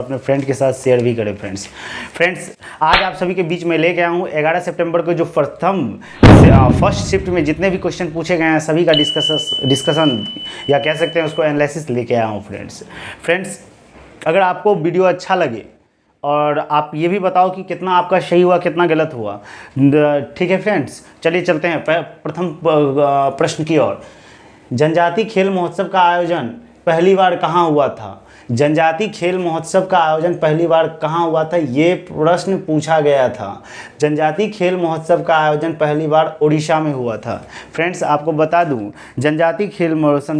अपने फ्रेंड के साथ शेयर भी करें। फ्रेंड्स आज आप सभी के बीच में लेके आया हूँ 11 सितंबर को जो फर्स्ट शिफ्ट में जितने भी क्वेश्चन पूछे गए हैं सभी का डिस्कशन या कह सकते हैं उसको एनालिसिस लेके आया हूँ। फ्रेंड्स अगर आपको वीडियो अच्छा लगे और आप ये भी बताओ कि कितना आपका सही हुआ कितना गलत हुआ, ठीक है फ्रेंड्स। चलिए चलते हैं प्रथम प्रश्न की ओर। जनजातीय खेल महोत्सव का आयोजन पहली बार कहाँ हुआ था? जनजातीय खेल महोत्सव का आयोजन पहली बार कहाँ हुआ था, ये प्रश्न पूछा गया था। जनजातीय खेल महोत्सव का आयोजन पहली बार उड़ीसा में हुआ था। फ्रेंड्स आपको बता दूं जनजातीय खेल महोत्सव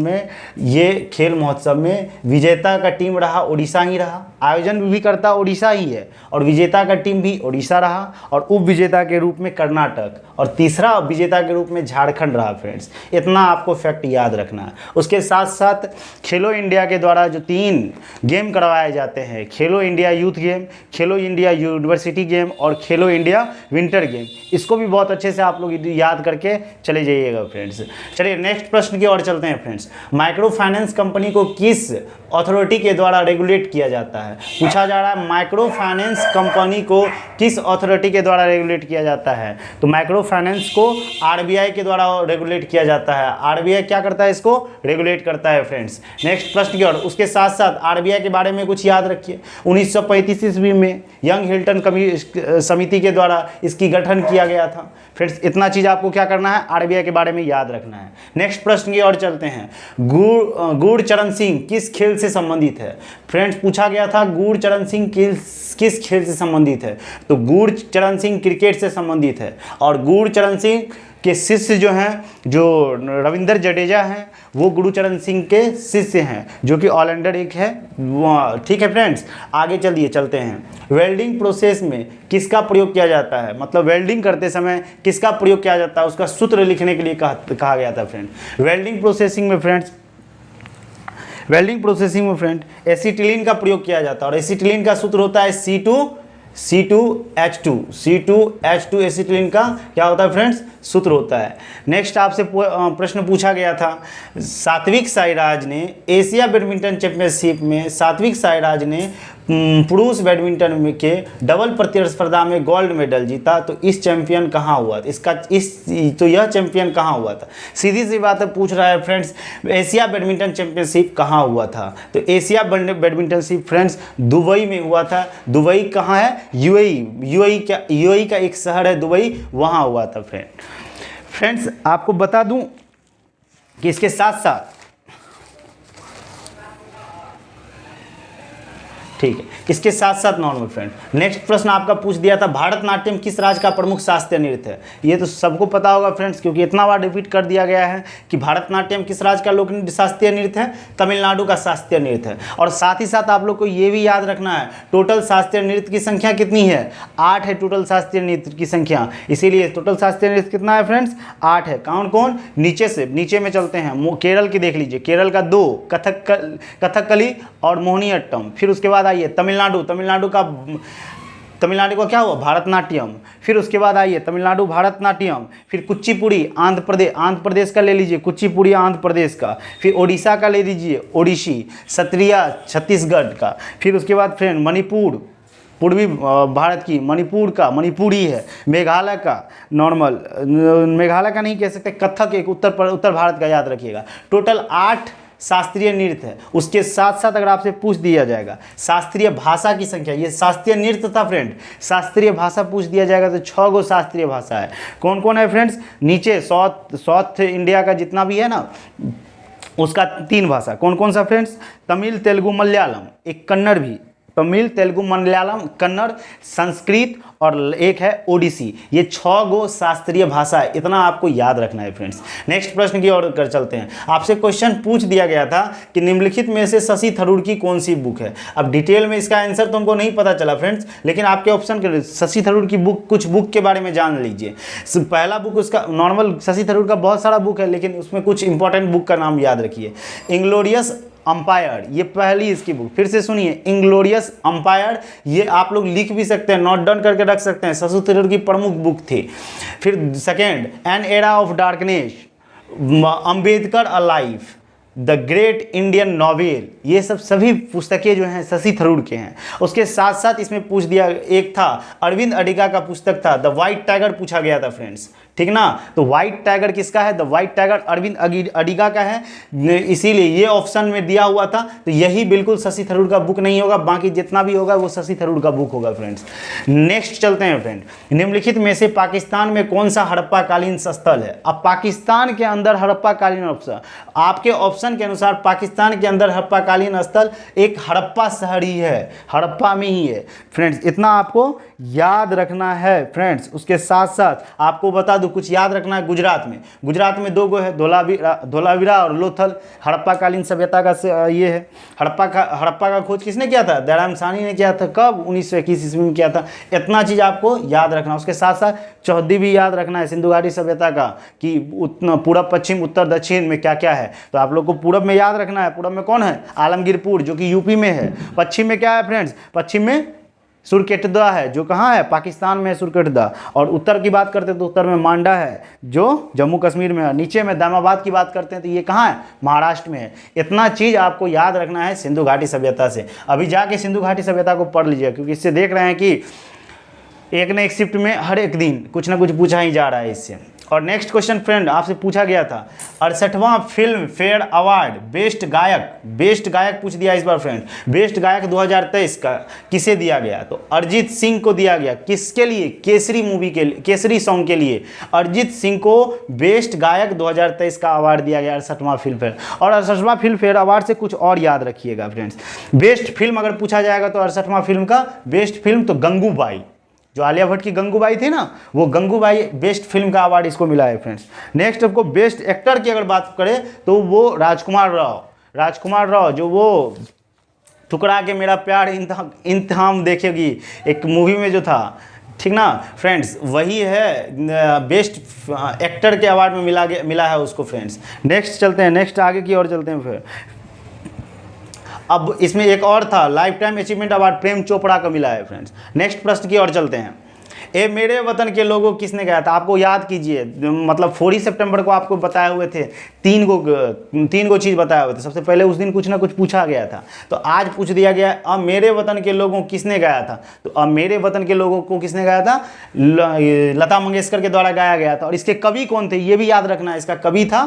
में विजेता का टीम रहा उड़ीसा ही रहा, आयोजन भी करता उड़ीसा ही है और विजेता का टीम भी उड़ीसा रहा और उप विजेता के रूप में कर्नाटक और तीसरा विजेता के रूप में झारखंड रहा। फ्रेंड्स इतना आपको फैक्ट याद रखना है। उसके साथ साथ खेलो इंडिया के द्वारा जो 3 गेम करवाए जाते हैं, खेलो इंडिया यूथ गेम, खेलो इंडिया यूनिवर्सिटी गेम और खेलो इंडिया विंटर गेम, इसको भी बहुत अच्छे से आप लोग याद करके चले जाइएगा। फ्रेंड्स चलिए नेक्स्ट प्रश्न की ओर चलते हैं। फ्रेंड्स माइक्रो फाइनेंस कंपनी को किस अथॉरिटी के द्वारा रेगुलेट किया जाता है? पूछा जा रहा है माइक्रो फाइनेंस कंपनी को किस अथॉरिटी के द्वारा रेगुलेट किया जाता है? तो माइक्रो फाइनेंस को आरबीआई के द्वारा रेगुलेट किया जाता है। आरबीआई क्या करता है? इसको रेगुलेट करता है। फ्रेंड्स नेक्स्ट प्रश्न की ओर। उसके साथ साथ आरबीआई के बारे में कुछ याद रखिए। 1935 ईस्वी में यंग हिल्टन समिति के द्वारा इसकी गठन किया गया था। फ्रेंड्स इतना चीज आपको क्या करना है? आरबीआई के बारे में याद रखना है। नेक्स्ट प्रश्न की ओर चलते हैं। गुरचरण सिंह किस खेल से संबंधित है? फ्रेंड्स पूछा गया था गुरचरण सिंह किस खेल से संबंधित है? तो गुरचरण सिंह क्रिकेट से संबंधित है और गुरचरण सिंह के शिष्य जो हैं, जो रविंद्र जडेजा हैं, वो गुरचरण सिंह के शिष्य हैं जो कि ऑलराउंडर एक है। ठीक है फ्रेंड्स आगे चलते हैं। वेल्डिंग प्रोसेस में किसका प्रयोग किया जाता है? मतलब वेल्डिंग करते समय किसका प्रयोग किया जाता है उसका सूत्र लिखने के लिए कहा गया था। फ्रेंड वेल्डिंग प्रोसेसिंग में फ्रेंड एसिटिलीन का प्रयोग किया जाता है और एसिटिलीन का सूत्र होता है C2H2 एसिटिलीन का क्या होता है फ्रेंड्स? सूत्र होता है। नेक्स्ट आपसे प्रश्न पूछा गया था। सात्विक साईराज ने एशिया बैडमिंटन चैंपियनशिप में पुरुष बैडमिंटन में के डबल प्रतिस्पर्धा में गोल्ड मेडल जीता, तो इस चैंपियन कहाँ हुआ था? यह चैंपियन कहाँ हुआ था? सीधी सी बात है, पूछ रहा है फ्रेंड्स एशिया बैडमिंटन चैंपियनशिप कहाँ हुआ था? तो एशिया बैडमिंटनशिप फ्रेंड्स दुबई में हुआ था। दुबई कहाँ है? यूएई का एक शहर है दुबई, वहाँ हुआ था। फ्रेंड्स आपको बता दूं कि इसके साथ साथ ठीक है, इसके साथ साथ नॉर्मल फ्रेंड नेक्स्ट प्रश्न आपका पूछ दिया था भारतनाट्यम किस राज्य का प्रमुख शास्त्रीय नृत्य है? ये तो सबको पता होगा फ्रेंड्स क्योंकि इतना बार रिपीट कर दिया गया है कि भारतनाट्यम किस राज्य का लोक शास्त्रीय नृत्य है? तमिलनाडु का शास्त्रीय नृत्य है। और साथ ही साथ आप लोग को ये भी याद रखना है टोटल शास्त्रीय नृत्य की संख्या कितनी है? 8 है टोटल शास्त्रीय नृत्य की संख्या, इसीलिए टोटल शास्त्रीय नृत्य कितना है फ्रेंड्स? 8 है। कौन नीचे में चलते हैं। केरल की देख लीजिए, केरल का 2 कथकली और मोहिनीअट्टम। फिर उसके बाद आइए तमिलनाडु का क्या हुआ? भारतनाट्यम। फिर उसके बाद आइए तमिलनाडु भारतनाट्यम, फिर कुचिपुड़ी आंध्र प्रदेश का ले लीजिए, कुचिपुड़ी आंध्र प्रदेश का। फिर ओडिशा का ले लीजिए, ओडिसी। सत्रिया छत्तीसगढ़ का। फिर उसके बाद फ्रेंड मणिपुर पूर्वी भारत की मणिपुर का मणिपुरी है। मेघालय का मेघालय का नहीं कह सकते, कथक एक उत्तर भारत का याद रखिएगा। टोटल 8 शास्त्रीय नृत्य है। उसके साथ साथ अगर आपसे पूछ दिया जाएगा शास्त्रीय भाषा की संख्या, ये शास्त्रीय नृत्य था फ्रेंड, शास्त्रीय भाषा पूछ दिया जाएगा तो 6 गो शास्त्रीय भाषा है। कौन कौन है फ्रेंड्स? नीचे साउथ इंडिया का जितना भी है ना उसका 3 भाषा। कौन कौन सा फ्रेंड्स? तमिल तेलुगु मलयालम, एक कन्नड़ भी, तमिल तेलुगु मलयालम कन्नड़ संस्कृत और एक है ओडिसी। ये 6 गो शास्त्रीय भाषा है, इतना आपको याद रखना है फ्रेंड्स। नेक्स्ट प्रश्न की ओर कर चलते हैं। आपसे क्वेश्चन पूछ दिया गया था कि निम्नलिखित में से शशि थरूर की कौन सी बुक है? अब डिटेल में इसका आंसर तुमको नहीं पता चला फ्रेंड्स, लेकिन आपके ऑप्शन के शशि थरूर की कुछ बुक के बारे में जान लीजिए। पहला बुक उसका नॉर्मल शशि थरूर का बहुत सारा बुक है लेकिन उसमें कुछ इंपॉर्टेंट बुक का नाम याद रखिए। इंग्लोरियस अंपायर, ये पहली इसकी बुक, फिर से सुनिए इंग्लोरियस अंपायर, ये आप लोग लिख भी सकते हैं, नोट डाउन करके रख सकते हैं, शशि थरूर की प्रमुख बुक थी। फिर second an era of darkness, Ambedkar a life, the great Indian novel, ये सब सभी पुस्तकें जो हैं शशि थरूर के हैं। उसके साथ साथ इसमें पूछ दिया, एक था अरविंद अडिगा का पुस्तक था द व्हाइट टाइगर, पूछा गया था फ्रेंड्स, ठीक ना। तो व्हाइट टाइगर किसका है? The white tiger Arvind Adiga का है, इसीलिए ये ऑप्शन में दिया हुआ था। तो यही बिल्कुल शशि थरूर का बुक नहीं होगा, बाकी जितना भी होगा वो शशि थरूर का बुक होगा फ्रेंड्स। नेक्स्ट चलते हैं फ्रेंड, निम्नलिखित में से पाकिस्तान में कौन सा हड़प्पा कालीन स्थल है? अब पाकिस्तान के अंदर हड़प्पा कालीन ऑप्शन, आपके ऑप्शन के अनुसार पाकिस्तान के अंदर हड़प्पा कालीन स्थल एक हड़प्पा शहर ही है, हड़प्पा में ही है फ्रेंड्स, इतना आपको याद रखना है फ्रेंड्स। उसके साथ साथ आपको बता दूं, कुछ याद रखना है, गुजरात में दो गो है, धोलावीरा और लोथल। हड़प्पा कालीन सभ्यता का ये है। हड़प्पा का खोज किसने किया था? दयाराम साहनी ने किया था। कब? 1921 ईस्वी में किया था। इतना चीज़ आपको याद रखना। उसके साथ साथ चौहद्दी भी याद रखना है सिंधु घाटी सभ्यता का, कि पूरब पश्चिम उत्तर दक्षिण में क्या क्या है। तो आप लोग को पूरब में याद रखना है। पूरब में कौन है? आलमगीरपुर, जो कि यूपी में है। पश्चिम में क्या है फ्रेंड्स? पश्चिम में सुरकेटदा है, जो कहाँ है? पाकिस्तान में सुरकेटदा। और उत्तर की बात करते हैं तो उत्तर में मांडा है, जो जम्मू कश्मीर में है। नीचे में दामाबाद की बात करते हैं तो ये कहाँ है? महाराष्ट्र में है। इतना चीज़ आपको याद रखना है सिंधु घाटी सभ्यता से। अभी जाके सिंधु घाटी सभ्यता को पढ़ लीजिए, क्योंकि इससे देख रहे हैं कि एक न एक शिफ्ट में हर एक दिन कुछ ना कुछ पूछा ही जा रहा है इससे। और नेक्स्ट क्वेश्चन फ्रेंड आपसे पूछा गया था 68वां फिल्म फेयर अवार्ड बेस्ट गायक पूछ दिया इस बार फ्रेंड। बेस्ट गायक 2023 का किसे दिया गया? तो अरिजीत सिंह को दिया गया। किसके लिए? केसरी मूवी के लिए, केसरी सॉन्ग के लिए अरिजीत सिंह को बेस्ट गायक 2023 का अवार्ड दिया गया 68वां फिल्म फेयर। और 68वां फिल्म फेयर अवार्ड से कुछ और याद रखिएगा फ्रेंड्स। बेस्ट फिल्म अगर पूछा जाएगा तो 68वां फिल्म का बेस्ट फिल्म तो गंगूबाई, जो आलिया भट्ट की गंगूबाई थी ना, वो गंगूबाई बेस्ट फिल्म का अवार्ड इसको मिला है फ्रेंड्स। नेक्स्ट आपको बेस्ट एक्टर की अगर बात करें तो वो राजकुमार राव, जो वो ठुकरा के मेरा प्यार इंतहाम देखेगी एक मूवी में जो था, ठीक ना फ्रेंड्स, वही है बेस्ट एक्टर के अवार्ड में मिला है उसको फ्रेंड्स। नेक्स्ट चलते हैं, नेक्स्ट आगे की ओर चलते हैं फिर। अब इसमें एक और था, life time achievement award Prem Chopra को मिला है फ्रेंड्स। नेक्स्ट प्रश्न की ओर चलते हैं। ए मेरे वतन के लोगों किसने गाया था? आपको याद कीजिए, मतलब 4 सितंबर को आपको बताए हुए थे, तीन गो चीज़ बताए हुए थे। सबसे पहले उस दिन कुछ ना कुछ पूछा गया था, तो आज पूछ दिया गया अब मेरे वतन के लोगों किसने गाया था? तो अब मेरे वतन के लोगों को किसने गाया था? लता मंगेशकर के द्वारा गाया गया था। और इसके कवि कौन थे ये भी याद रखना है। इसका कवि था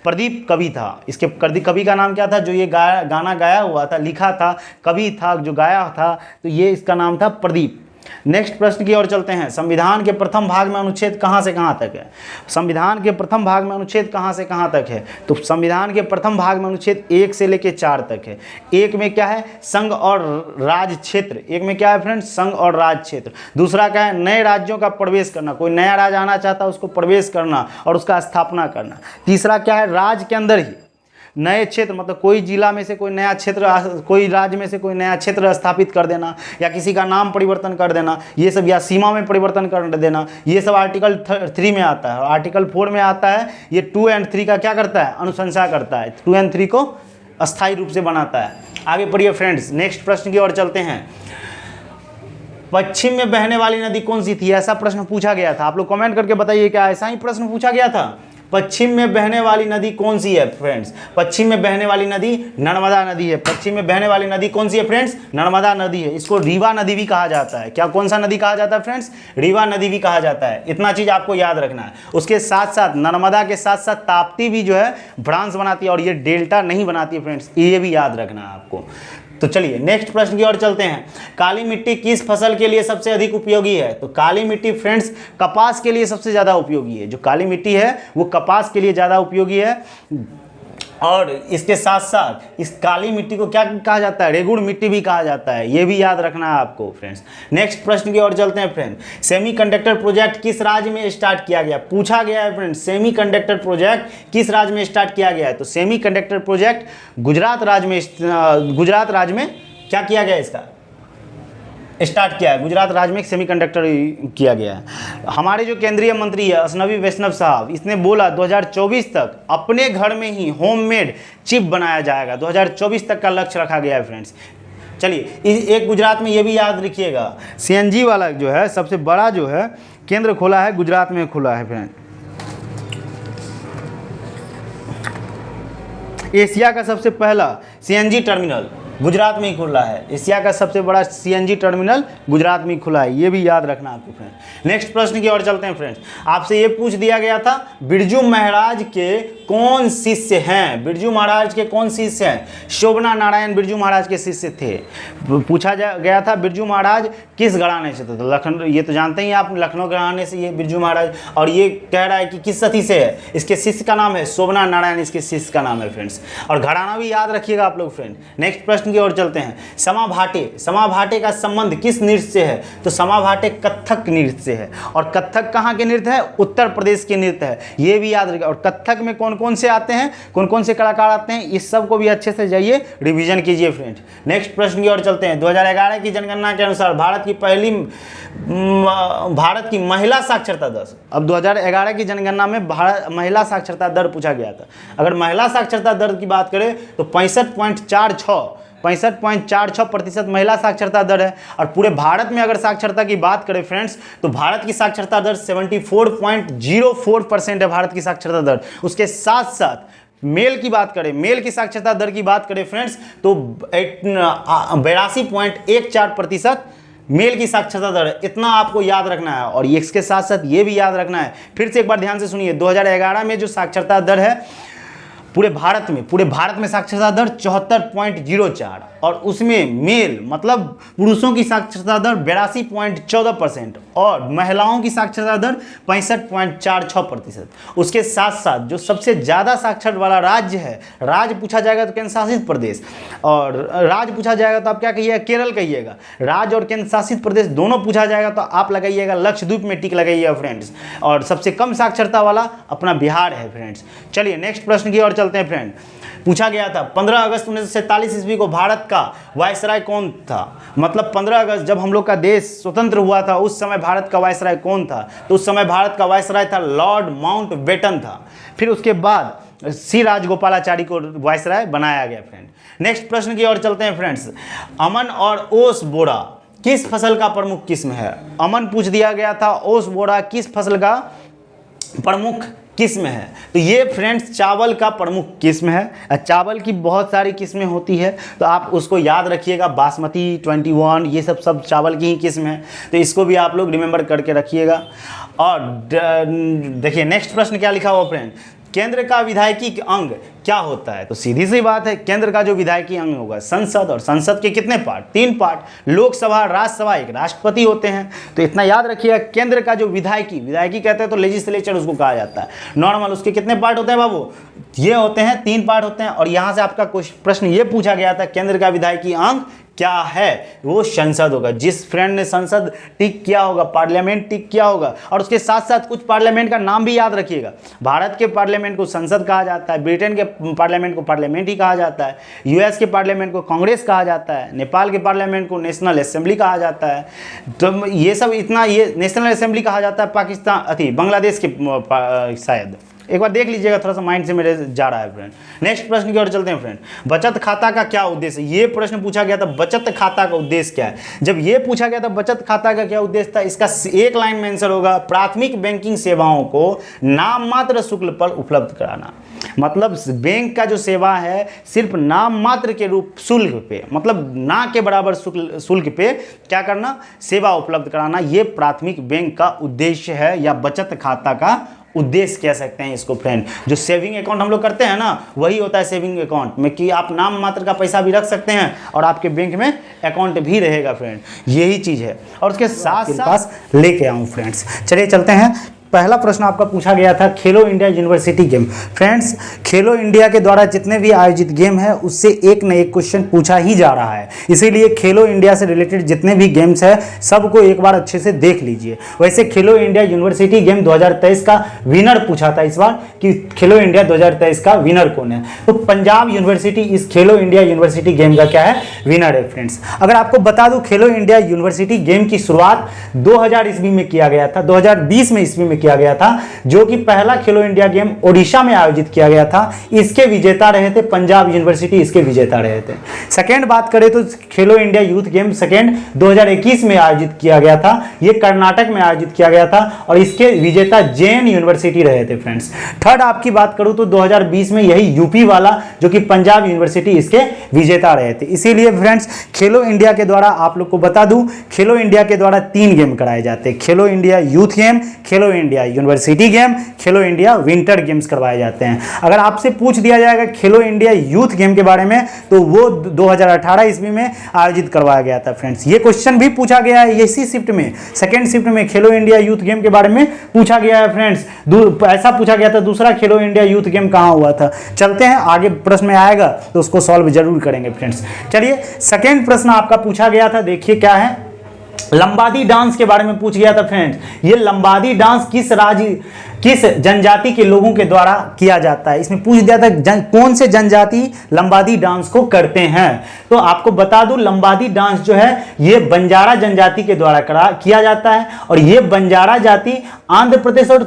प्रदीप कवि था। इसके कवि का नाम क्या था? जो ये गाना गाया हुआ था, लिखा था, कवि था जो गाया था, तो ये इसका नाम था प्रदीप। नेक्स्ट प्रश्न की ओर चलते हैं। संविधान के प्रथम भाग में अनुच्छेद कहाँ से कहाँ तक है? संविधान के प्रथम भाग में अनुच्छेद कहाँ से कहाँ तक है? तो संविधान के प्रथम भाग में अनुच्छेद 1 से लेकर 4 तक है। एक में क्या है? संघ और राज्य क्षेत्र। एक में क्या है फ्रेंड्स? संघ और राज्य क्षेत्र। दूसरा क्या है? नए राज्यों का प्रवेश करना, कोई नया राज्य आना चाहता है उसको प्रवेश करना और उसका स्थापना करना। तीसरा क्या है? राज्य के अंदर ही नए क्षेत्र, मतलब कोई जिला में से कोई नया क्षेत्र, कोई राज्य में से कोई नया क्षेत्र स्थापित कर देना, या किसी का नाम परिवर्तन कर देना, ये सब, या सीमा में परिवर्तन कर देना, ये सब आर्टिकल 3 में आता है। और आर्टिकल 4 में आता है, ये 2 और 3 का क्या करता है? अनुशंसा करता है। 2 और 3 को अस्थायी रूप से बनाता है। आगे पढ़िए फ्रेंड्स, नेक्स्ट प्रश्न की ओर चलते हैं। पश्चिम में बहने वाली नदी कौन सी थी? ऐसा प्रश्न पूछा गया था। आप लोग कमेंट करके बताइए, क्या ऐसा ही प्रश्न पूछा गया था? पश्चिम में बहने वाली नदी कौन सी है फ्रेंड्स? पश्चिम में बहने वाली नदी नर्मदा नदी है। पश्चिम में बहने वाली नदी कौन सी है फ्रेंड्स? नर्मदा नदी है। इसको रीवा नदी भी कहा जाता है। क्या, कौन सा नदी कहा जाता है फ्रेंड्स? रीवा नदी भी कहा जाता है। इतना चीज आपको याद रखना है। उसके साथ साथ नर्मदा के साथ साथ ताप्ती भी जो है ब्रांच बनाती है, और ये डेल्टा नहीं बनाती है फ्रेंड्स, ये भी याद रखना है आपको। तो चलिए नेक्स्ट प्रश्न की ओर चलते हैं। काली मिट्टी किस फसल के लिए सबसे अधिक उपयोगी है? तो काली मिट्टी फ्रेंड्स कपास के लिए सबसे ज़्यादा उपयोगी है। जो काली मिट्टी है वो कपास के लिए ज़्यादा उपयोगी है। और इसके साथ साथ इस काली मिट्टी को क्या कहा जाता है? रेगुड़ मिट्टी भी कहा जाता है। ये भी याद रखना है आपको फ्रेंड्स। नेक्स्ट प्रश्न की ओर चलते हैं फ्रेंड। सेमीकंडक्टर प्रोजेक्ट किस राज्य में स्टार्ट किया गया? पूछा गया है फ्रेंड्स, सेमीकंडक्टर प्रोजेक्ट किस राज्य में स्टार्ट किया गया है? तो सेमीकंडक्टर प्रोजेक्ट गुजरात राज्य में क्या किया गया? इसका स्टार्ट किया है। गुजरात राज्य में सेमीकंडक्टर किया गया है। हमारे जो केंद्रीय मंत्री है अश्विनी वैष्णव साहब, इसने बोला 2024 तक अपने घर में ही होममेड चिप बनाया जाएगा। 2024 तक का लक्ष्य रखा गया है फ्रेंड्स। चलिए एक गुजरात में ये भी याद रखिएगा, CNG वाला जो है सबसे बड़ा जो है केंद्र खोला है, गुजरात में खुला है फ्रेंड। एशिया का सबसे पहला सीएनजी टर्मिनल गुजरात में ही खुला है। एशिया का सबसे बड़ा सीएनजी टर्मिनल गुजरात में ही खुला है, ये भी याद रखना आपको फ्रेंड्स। नेक्स्ट प्रश्न की ओर चलते हैं फ्रेंड्स। आपसे ये पूछ दिया गया था बिरजू महाराज के कौन शिष्य हैं? बिरजू महाराज के कौन शिष्य हैं? शोभना नारायण बिरजू महाराज के शिष्य थे। पूछा गया था बिरजू महाराज किस घराने से थे? तो लखनऊ, ये तो जानते ही आप, लखनऊ घराने से ये बिरजू महाराज। और ये कह रहा है कि किस सती से है? इसके शिष्य का नाम है शोभना नारायण, इसके शिष्य का नाम है फ्रेंड्स। और घराना भी याद रखिएगा आप लोग फ्रेंड। नेक्स्ट प्रश्न की ओर चलते हैं। समा भाटे, समा भाटे का संबंध किस नृत्य से है? तो समा भाटे कथक नृत्य से है। और कथक कहाँ के नृत्य है? उत्तर प्रदेश के नृत्य है, ये भी याद रखिएगा। और कथक में कौन कौन से आते हैं, कौन कौन से कलाकार आते हैं, इस सब को भी अच्छे से जाइए रिवीजन कीजिए फ्रेंड्स। नेक्स्ट प्रश्न की ओर चलते हैं। 2011 की जनगणना के अनुसार भारत की महिला साक्षरता दर, अब 2011 की जनगणना में भारत महिला साक्षरता दर पूछा गया था। अगर महिला साक्षरता दर की बात करें तो 65.46% महिला साक्षरता दर है। और पूरे भारत में अगर साक्षरता की बात करें फ्रेंड्स तो भारत की साक्षरता दर 74.04% है भारत की साक्षरता दर। उसके साथ साथ मेल की बात करें, मेल की साक्षरता दर की बात करें फ्रेंड्स तो 82.14% मेल की साक्षरता दर है। इतना आपको याद रखना है। और इसके साथ साथ ये भी याद रखना है, फिर से एक बार ध्यान से सुनिए, 2011 में जो साक्षरता दर है पूरे भारत में साक्षरता दर 74.04 और उसमें मेल मतलब पुरुषों की साक्षरता दर 82.14% और महिलाओं की साक्षरता दर 65.46%। उसके साथ साथ जो सबसे ज़्यादा साक्षर वाला राज्य है, राज्य पूछा जाएगा तो केंद्र शासित प्रदेश, और राज्य पूछा जाएगा तो आप क्या कहिएगा? केरल कहिएगा। राज्य और केंद्र शासित प्रदेश दोनों पूछा जाएगा तो आप लगाइएगा लक्षद्वीप में टिक लगाइएगा फ्रेंड्स। और सबसे कम साक्षरता वाला अपना बिहार है फ्रेंड्स। चलिए नेक्स्ट प्रश्न की ओर चलते हैं फ्रेंड। पूछा गया था 15 अगस्त 1947 ईस्वी को भारत का वायसराय कौन था? मतलब 15 अगस्त जब हम लोग का देश स्वतंत्र हुआ था उस समय भारत का वायसराय कौन था? तो उस समय भारत का वायसराय था लॉर्ड माउंटबेटन था। फिर उसके बाद सी राजगोपालाचारी को वायसराय बनाया गया फ्रेंड। नेक्स्ट प्रश्न की ओर चलते हैं फ्रेंड्स। अमन और ओस बोरा किस फसल का प्रमुख किस्म है? अमन पूछ दिया गया था, ओस बोरा किस फसल का प्रमुख किस्म है? तो ये फ्रेंड्स चावल का प्रमुख किस्म है। चावल की बहुत सारी किस्में होती है तो आप उसको याद रखिएगा, बासमती 21 ये सब चावल की ही किस्म है, तो इसको भी आप लोग रिमेंबर करके रखिएगा। और देखिए नेक्स्ट प्रश्न क्या लिखा हुआ फ्रेंड। केंद्र का विधायकी अंग क्या होता है? तो सीधी सी बात है, केंद्र का जो विधायकी अंग होगा संसद, और संसद के कितने पार्ट? 3 पार्ट, लोकसभा, राज्यसभा, एक राष्ट्रपति होते हैं। तो इतना याद रखिएगा, केंद्र का जो विधायकी कहते हैं तो लेजिस्लेचर उसको कहा जाता है। नॉर्मल उसके कितने पार्ट होते हैं बाबू? ये होते हैं 3 पार्ट होते हैं। और यहाँ से आपका प्रश्न ये पूछा गया था केंद्र का विधायकी अंग क्या है? वो संसद होगा। जिस फ्रेंड ने संसद टिक किया होगा, पार्लियामेंट टिक किया होगा, और उसके साथ साथ कुछ पार्लियामेंट का नाम भी याद रखिएगा। भारत के पार्लियामेंट को संसद कहा जाता है, ब्रिटेन के पार्लियामेंट को पार्लियामेंट ही कहा जाता है, यूएस के पार्लियामेंट को कांग्रेस कहा जाता है, नेपाल के पार्लियामेंट को नेशनल असेंबली कहा जाता है। तो ये सब इतना, ये नेशनल असेंबली कहा जाता है पाकिस्तान बांग्लादेश के शायद, एक बार देख लीजिएगा, थोड़ा सा माइंड से मेरे जा रहा है फ्रेंड। नेक्स्ट प्रश्न की ओर चलते हैं फ्रेंड। बचत खाता का क्या उद्देश्य? ये प्रश्न पूछा गया था, बचत खाता का उद्देश्य क्या है? जब ये पूछा गया था बचत खाता का क्या उद्देश्य था, इसका एक लाइन में आंसर होगा प्राथमिक बैंकिंग सेवाओं को नाम मात्र शुल्क पर उपलब्ध कराना। मतलब बैंक का जो सेवा है सिर्फ नाम मात्र के रूप शुल्क पे, मतलब ना के बराबर शुल्क पे क्या करना? सेवा उपलब्ध कराना। ये प्राथमिक बैंक का उद्देश्य है या बचत खाता का उद्देश्य कह सकते हैं इसको फ्रेंड। जो सेविंग अकाउंट हम लोग करते हैं ना, वही होता है सेविंग अकाउंट में कि आप नाम मात्र का पैसा भी रख सकते हैं और आपके बैंक में अकाउंट भी रहेगा फ्रेंड, यही चीज़ है। और उसके साथ साथ लेके आऊँ फ्रेंड्स। चलिए चलते हैं। पहला प्रश्न आपका पूछा गया था खेलो इंडिया यूनिवर्सिटी गेम। फ्रेंड्स खेलो इंडिया के द्वारा जितने भी आयोजित गेम है उससे एक न एक क्वेश्चन पूछा ही जा रहा है, इसीलिए खेलो इंडिया से रिलेटेड जितने भी गेम्स है सबको एक बार अच्छे से देख लीजिए। वैसे खेलो इंडिया यूनिवर्सिटी गेम 2023 का विनर पूछा था इस बार कि खेलो इंडिया 2023 का विनर कौन है, तो पंजाब यूनिवर्सिटी इस खेलो इंडिया यूनिवर्सिटी गेम का क्या है? विनर है फ्रेंड्स। अगर आपको बता दूं खेलो इंडिया यूनिवर्सिटी गेम की शुरुआत 2000 ईस्वी में किया गया था, 2020 में ईस्वी में में किया गया था, जो कि पहला खेलो इंडिया गेम ओडिशा में आयोजित किया गया था। इसके विजेता रहे थे पंजाब यूनिवर्सिटी, इसके विजेता रहे थे। सेकेंड बात करें तो खेलो इंडिया यूथ गेम सेकेंड 2021 में आयोजित किया गया था, ये कर्नाटक में आयोजित किया गया था और इसके विजेता जैन यूनिवर्सिटी रहे थे फ्रेंड्स। थर्ड आपकी बात करूं तो 2020 में यही यूपी वाला जो कि पंजाब यूनिवर्सिटी इसके विजेता रहे थे। इसीलिए फ्रेंड्स खेलो इंडिया के द्वारा आप लोग को बता दूं, खेलो इंडिया के द्वारा 3 गेम कराए जाते हैं, खेलो इंडिया यूथ गेम, खेलो इंडिया यूनिवर्सिटी गेम, खेलो इंडिया विंटर गेम्स करवाए जाते हैं। अगर आपसे पूछ दिया जाएगा खेलो इंडिया यूथ गेम के बारे में तो वो 2018 ईस्वी में आयोजित करवाया गया था फ्रेंड्स। ये क्वेश्चन भी पूछा गया है इसी शिफ्ट में, सेकेंड शिफ्ट में खेलो इंडिया यूथ गेम के बारे में पूछा गया है फ्रेंड्स। ऐसा पूछा गया था दूसरा खेलो इंडिया यूथ गेम कहाँ हुआ था। चलते हैं आगे, प्रश्न में आएगा तो उसको सॉल्व जरूर करेंगे फ्रेंड्स। चलिए सेकेंड प्रश्न आपका पूछा गया था, देखिए क्या है, लंबादी डांस के बारे में पूछ गया था फ्रेंड्स। ये लंबादी डांस किस जनजाति के लोगों के द्वारा किया जाता है, इसमें पूछ दिया था कौन से जनजाति लंबादी डांस को करते हैं। तो आपको बता दूं लंबादी डांस जो है ये बंजारा जनजाति के द्वारा किया जाता है और ये बंजारा जाति आंध्र प्रदेश और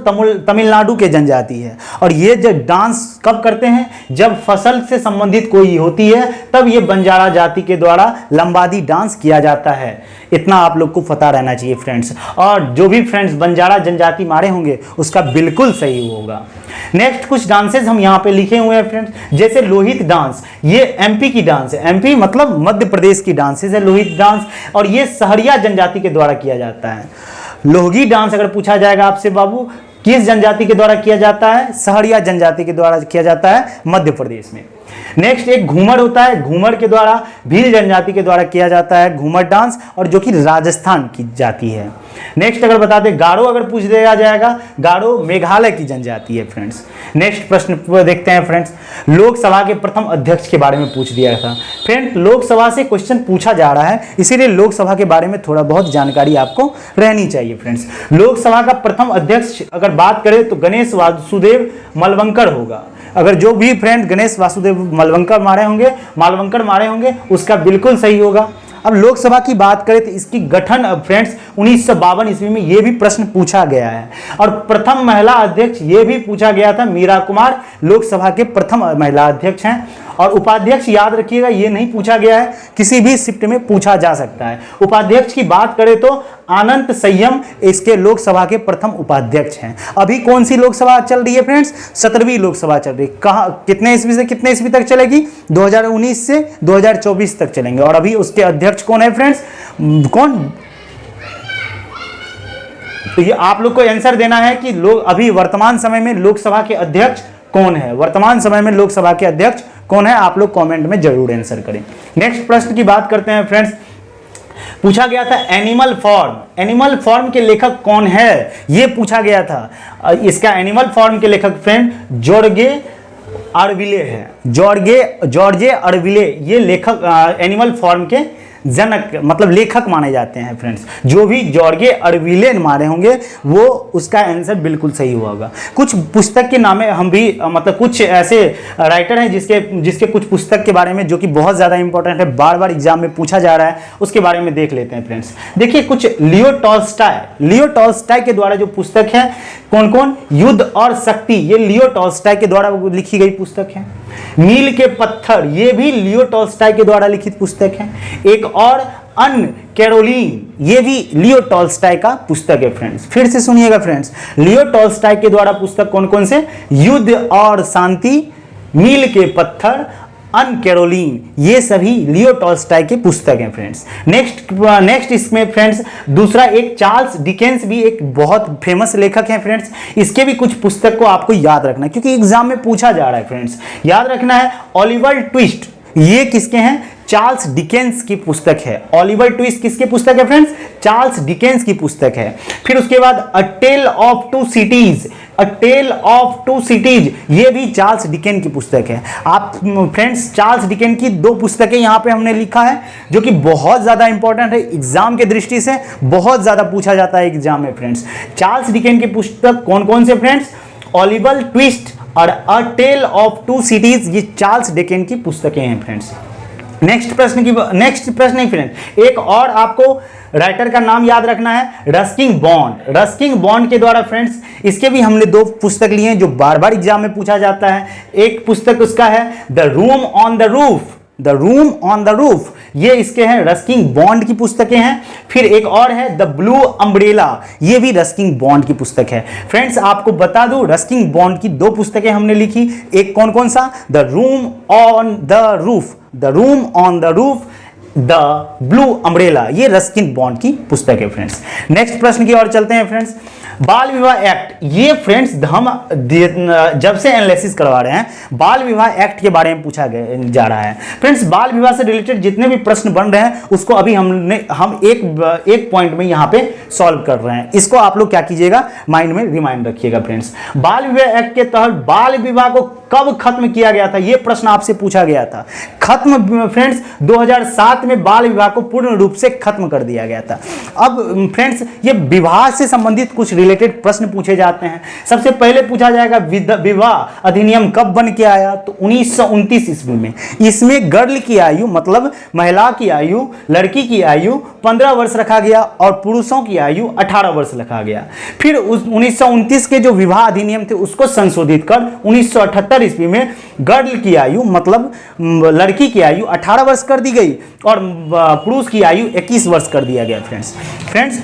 तमिलनाडु के जनजाति है। और ये जो डांस कब करते हैं, जब फसल से संबंधित कोई होती है तब ये बंजारा जाति के द्वारा लंबादी डांस किया जाता है। इतना आप लोग को पता रहना चाहिए फ्रेंड्स। और जो भी फ्रेंड्स बंजारा जनजाति मारे होंगे उसका बिल्कुल सही होगा। नेक्स्ट कुछ डांसेस हम यहाँ पे लिखे हुए हैं फ्रेंड्स, जैसे लोहित डांस, ये एमपी की डांस है, एमपी मतलब मध्य प्रदेश की डांसेस है लोहित डांस, और ये सहरिया जनजाति के द्वारा किया जाता है। लोहगी डांस अगर पूछा जाएगा आपसे बाबू किस जनजाति के द्वारा किया जाता है, सहरिया जनजाति के द्वारा किया जाता है मध्य प्रदेश में। नेक्स्ट एक घूमर होता है, घूमर के द्वारा भील जनजाति के द्वारा किया जाता है घूमर डांस, और जो कि राजस्थान की जाति है। नेक्स्ट अगर बता दें गारो अगर पूछ दिया जाएगा, गारो मेघालय की जनजाति है फ्रेंड्स। नेक्स्ट प्रश्न देखते हैं फ्रेंड्स, लोकसभा के प्रथम अध्यक्ष के बारे में पूछ दिया था फ्रेंड। लोकसभा से क्वेश्चन पूछा जा रहा है इसीलिए लोकसभा के बारे में थोड़ा बहुत जानकारी आपको रहनी चाहिए फ्रेंड्स। लोकसभा का प्रथम अध्यक्ष अगर बात करें तो गणेश वासुदेव मलवंकर होगा। अगर जो भी फ्रेंड गणेश वासुदेव मालवंकर मारे होंगे उसका बिल्कुल सही होगा। अब लोकसभा की बात करें तो इसकी गठन फ्रेंड्स 1952 ईस्वी में ये भी प्रश्न पूछा गया है, और प्रथम महिला अध्यक्ष ये भी पूछा गया था, मीरा कुमार लोकसभा के प्रथम महिला अध्यक्ष हैं। और उपाध्यक्ष याद रखिएगा ये नहीं पूछा गया है, किसी भी शिफ्ट में पूछा जा सकता है। उपाध्यक्ष की बात करें तो अनंत संयम इसके लोकसभा के प्रथम उपाध्यक्ष हैं। अभी कौन सी लोकसभा चल रही है फ्रेंड्स, 17वीं लोकसभा चल रही है। कहाँ कितने ईस्वी से कितने ईस्वी तक चलेगी, 2019 से 2024 तक चलेंगे। और अभी उसके अध्यक्ष कौन है फ्रेंड्स, कौन, तो ये आप लोग को आंसर देना है कि लोग अभी वर्तमान समय में लोकसभा के अध्यक्ष कौन है, वर्तमान समय में लोकसभा के अध्यक्ष कौन है, आप लोग कमेंट में जरूर आंसर करें। नेक्स्ट प्रश्न की बात करते हैं फ्रेंड्स, पूछा गया था एनिमल फॉर्म के लेखक कौन है, ये पूछा गया था। इसका एनिमल फॉर्म के लेखक फ्रेंड जॉर्गे ऑरविले है। जॉर्जे ऑरविले ये लेखक एनिमल फॉर्म के जनक मतलब लेखक माने जाते हैं फ्रेंड्स। जो भी जॉर्गे ऑरविले मारे होंगे वो उसका आंसर बिल्कुल सही होगा। कुछ पुस्तक के नामे हम भी मतलब कुछ ऐसे राइटर हैं जिसके कुछ पुस्तक के बारे में जो कि बहुत ज़्यादा इंपॉर्टेंट है, बार बार एग्जाम में पूछा जा रहा है, उसके बारे में देख लेते हैं फ्रेंड्स। देखिए कुछ लियो टॉल्स्टॉय के द्वारा जो पुस्तक है, कौन कौन, युद्ध और शक्ति, ये लियो टॉल्स्टॉय के द्वारा लिखी गई पुस्तक है। मील के पत्थर ये भी लियो टॉल्स्टॉय के द्वारा लिखित पुस्तक है। एक और अन कैरोलीन ये भी लियो टॉल्स्टॉय का पुस्तक है फ्रेंड्स। फिर से सुनिएगा फ्रेंड्स, लियो टॉल्स्टॉय के द्वारा पुस्तक कौन कौन से, युद्ध और शांति, मील के पत्थर, अन कैरोलीन, ये सभी लियो टॉल्स्टॉय के पुस्तक हैं फ्रेंड्स। नेक्स्ट इसमें फ्रेंड्स दूसरा एक चार्ल्स डिकेंस भी एक बहुत फेमस लेखक हैं फ्रेंड्स। इसके भी कुछ पुस्तक को आपको याद रखना है क्योंकि एग्जाम में पूछा जा रहा है फ्रेंड्स। याद रखना है ओलिवर ट्विस्ट, ये किसके हैं, चार्ल्स डिकेंस की पुस्तक है। ओलिवर ट्विस्ट किसकी पुस्तक है फ्रेंड्स, चार्ल्स डिकेंस की पुस्तक है। फिर उसके बाद अ टेल ऑफ टू सिटीज, ये भी चार्ल्स डिकेन की पुस्तक है। आप फ्रेंड्स चार्ल्स डिकेन की 2 पुस्तकें यहाँ पे हमने लिखा है जो कि बहुत ज़्यादा इंपॉर्टेंट है, एग्जाम के दृष्टि से बहुत ज़्यादा पूछा जाता है एग्जाम में फ्रेंड्स। चार्ल्स डिकेन की पुस्तक कौन कौन से फ्रेंड्स, ओलिवर ट्विस्ट और अ टेल ऑफ टू सिटीज, ये चार्ल्स डिकेन की पुस्तकें हैं फ्रेंड्स। नेक्स्ट प्रश्न नहीं फ्रेंड, एक और आपको राइटर का नाम याद रखना है, रस्किन बॉन्ड। रस्किन बॉन्ड के द्वारा फ्रेंड्स, इसके भी हमने 2 पुस्तक लिए हैं जो बार बार एग्जाम में पूछा जाता है। एक पुस्तक उसका है the room on the roof, the room on the roof, ये इसके हैं रस्किन बॉन्ड की पुस्तकें हैं। फिर एक और है द ब्लू अम्ब्रेला, ये भी रस्किन बॉन्ड की पुस्तक है। फ्रेंड्स आपको बता दूं, रस्किन बॉन्ड की 2 पुस्तकें हमने लिखी, एक कौन कौन सा, the room on the roof, the room on the roof, the blue umbrella, ये रस्किन बॉन्ड की पुस्तक है फ्रेंड्स। नेक्स्ट प्रश्न की ओर चलते हैं फ्रेंड्स। बाल विवाह एक्ट, ये फ्रेंड्स हम जब से एनालिसिस करवा रहे हैं, बाल विवाह एक्ट के बारे में पूछा जा रहा है फ्रेंड्स। बाल विवाह से रिलेटेड जितने भी प्रश्न बन रहे हैं उसको अभी हम एक पॉइंट में यहां पे सॉल्व कर रहे हैं। इसको आप लोग क्या कीजिएगा, माइंड में रिमाइंड रखिएगा फ्रेंड्स। बाल विवाह एक्ट के तहत बाल विवाह को कब खत्म किया गया था, यह प्रश्न आपसे पूछा गया था। खत्म फ्रेंड्स 2007 में बाल विवाह को पूर्ण रूप से खत्म कर दिया गया था। अब फ्रेंड्स ये विवाह से संबंधित कुछ रिलेटेड प्रश्न पूछे जाते हैं। सबसे पहले पूछा जाएगा विवाह अधिनियम कब बन के आया, तो 1929 ईस्वी में। इसमें गर्ल की आयु मतलब महिला की आयु, लड़की की आयु 15 वर्ष रखा गया और पुरुषों की आयु 18 वर्ष रखा गया। फिर 1929 के जो विवाह अधिनियम थे उसको संशोधित कर 1978 ईस्वी में गर्ल की आयु मतलब लड़की की आयु 18 वर्ष कर दी गई और पुरुष की आयु 21 वर्ष कर दिया गया फ्रेंड्स।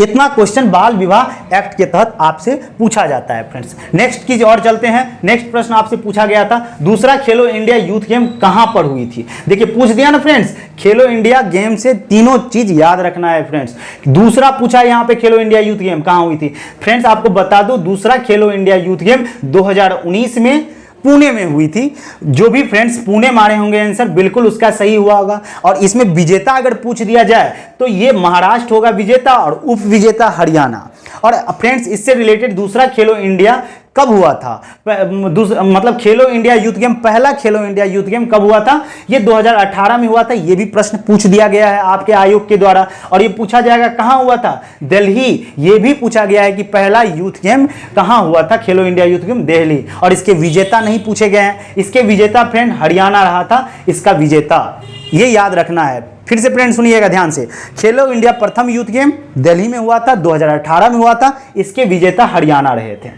इतना क्वेश्चन बाल विवाह एक्ट के तहत आपसे पूछा जाता है फ्रेंड्स। नेक्स्ट की और चलते हैं। नेक्स्ट प्रश्न आपसे पूछा गया था, दूसरा खेलो इंडिया यूथ गेम कहां पर हुई थी। देखिए पूछ दिया ना फ्रेंड्स, खेलो इंडिया गेम से तीनों चीज याद रखना है फ्रेंड्स। दूसरा पूछा यहां पे खेलो इंडिया यूथ गेम कहां हुई थी। फ्रेंड्स आपको बता दूं, दूसरा खेलो इंडिया यूथ गेम 2019 में पुणे में हुई थी। जो भी फ्रेंड्स पुणे मारे होंगे आंसर बिल्कुल उसका सही हुआ होगा। और इसमें विजेता अगर पूछ दिया जाए तो ये महाराष्ट्र होगा विजेता और उप विजेता हरियाणा। और फ्रेंड्स इससे रिलेटेड दूसरा खेलो इंडिया कब हुआ था, मतलब खेलो इंडिया यूथ गेम, पहला खेलो इंडिया यूथ गेम कब हुआ था, ये 2018 में हुआ था। ये भी प्रश्न पूछ दिया गया है आपके आयोग के द्वारा। और ये पूछा जाएगा कहां हुआ था, दिल्ली। ये भी पूछा गया है कि पहला यूथ गेम कहां हुआ था, खेलो इंडिया यूथ गेम दिल्ली। और इसके विजेता नहीं पूछे गए हैं, इसके विजेता फ्रेंड हरियाणा रहा था इसका विजेता, ये याद रखना है। फिर से फ्रेंड सुनिएगा ध्यान से, खेलो इंडिया प्रथम यूथ गेम दिल्ली में हुआ था, 2018 में हुआ था, इसके विजेता हरियाणा रहे थे।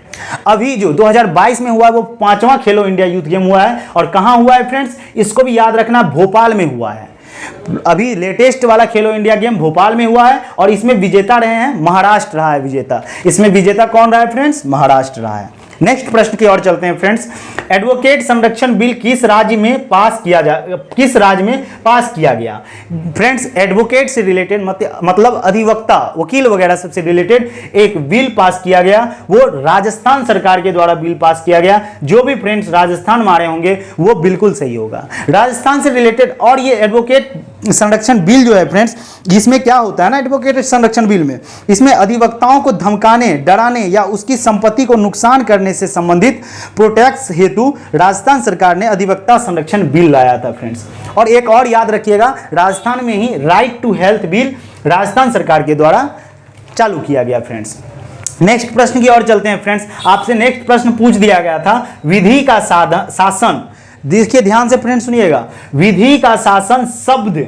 अभी जो 2022 में हुआ है वो 5वां खेलो इंडिया यूथ गेम हुआ है। और कहां हुआ है फ्रेंड्स, इसको भी याद रखना, भोपाल में हुआ है। अभी लेटेस्ट वाला खेलो इंडिया गेम भोपाल में हुआ है और इसमें विजेता रहे हैं महाराष्ट्र रहा है विजेता। इसमें विजेता कौन रहा है फ्रेंड्स, महाराष्ट्र रहा है। नेक्स्ट प्रश्न की ओर चलते हैं फ्रेंड्स। एडवोकेट संरक्षण बिल किस राज्य में पास किया गया। फ्रेंड्स एडवोकेट से रिलेटेड मतलब अधिवक्ता, वकील वगैरह सबसे रिलेटेड एक बिल पास किया गया, वो राजस्थान सरकार के द्वारा बिल पास किया गया। जो भी फ्रेंड्स राजस्थान मारे होंगे वो बिल्कुल सही होगा, राजस्थान से रिलेटेड। और ये एडवोकेट संरक्षण बिल जो है फ्रेंड्स, इसमें क्या होता है ना, एडवोकेट संरक्षण बिल में इसमें अधिवक्ताओं को धमकाने, डराने या उसकी संपत्ति को नुकसान करने से संबंधित प्रोटेक्ट हेतु राजस्थान सरकार ने अधिवक्ता संरक्षण बिल लाया था फ्रेंड्स। और एक और याद रखिएगा, राजस्थान में ही right to health bill Rajasthan सरकार के द्वारा चालू किया गया फ्रेंड्स। नेक्स्ट प्रश्न की ओर चलते हैं फ्रेंड्स। आपसे नेक्स्ट प्रश्न पूछ दिया गया था, विधि का शासन। देखिए ध्यान से फ्रेंड्स सुनिएगा, विधि का शासन शब्द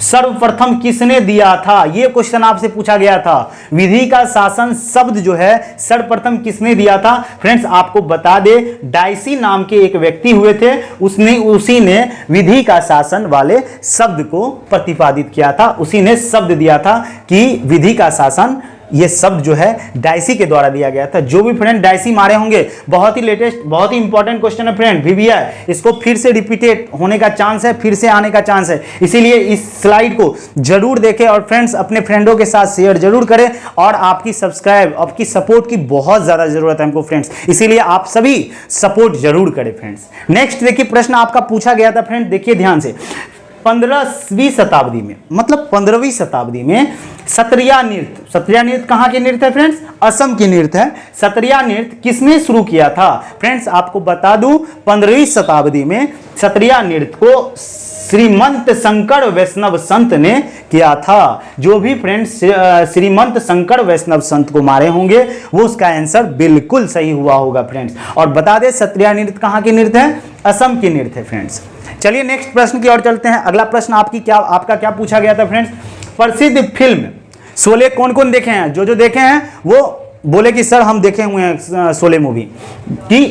सर्वप्रथम किसने दिया था, यह क्वेश्चन आपसे पूछा गया था। विधि का शासन शब्द जो है सर्वप्रथम किसने दिया था। फ्रेंड्स आपको बता दे, डायसी नाम के एक व्यक्ति हुए थे, उसी ने विधि का शासन वाले शब्द को प्रतिपादित किया था। उसी ने शब्द दिया था कि विधि का शासन, ये शब्द जो है डायसी के द्वारा दिया गया था। जो भी फ्रेंड डायसी मारे होंगे, बहुत ही लेटेस्ट, बहुत ही इंपॉर्टेंट क्वेश्चन है फ्रेंड, VVI, इसको फिर से रिपीटेड होने का चांस है, फिर से आने का चांस है। इसीलिए इस स्लाइड को जरूर देखें और फ्रेंड्स अपने फ्रेंडों के साथ शेयर जरूर करें। और आपकी सब्सक्राइब, आपकी सपोर्ट की बहुत ज्यादा जरूरत है हमको फ्रेंड्स, इसीलिए आप सभी सपोर्ट जरूर करें फ्रेंड्स। नेक्स्ट देखिए प्रश्न आपका पूछा गया था फ्रेंड, देखिए ध्यान से, 15वीं शताब्दी में, मतलब 15वीं शताब्दी में सत्रिया नृत्य, सत्रिया नृत्य कहाँ के नृत्य है फ्रेंड्स, असम के नृत्य है। सत्रिया नृत्य किसने शुरू किया था। फ्रेंड्स आपको बता दूं, 15वीं शताब्दी में सत्रिया नृत्य को श्रीमंत शंकर वैष्णव संत ने किया था। जो भी फ्रेंड्स श्रीमंत शंकर वैष्णव संत को मारे होंगे वो उसका आंसर बिल्कुल सही हुआ होगा फ्रेंड्स। और बता दें सत्रिया नृत्य कहाँ के नृत्य है, असम के नृत्य है फ्रेंड्स। चलिए नेक्स्ट प्रश्न की ओर चलते हैं। अगला प्रश्न आपका क्या पूछा गया था फ्रेंड्स, प्रसिद्ध फिल्म शोले कौन कौन देखे हैं? जो देखे हैं वो बोले कि सर हम देखे हुए हैं शोले मूवी की।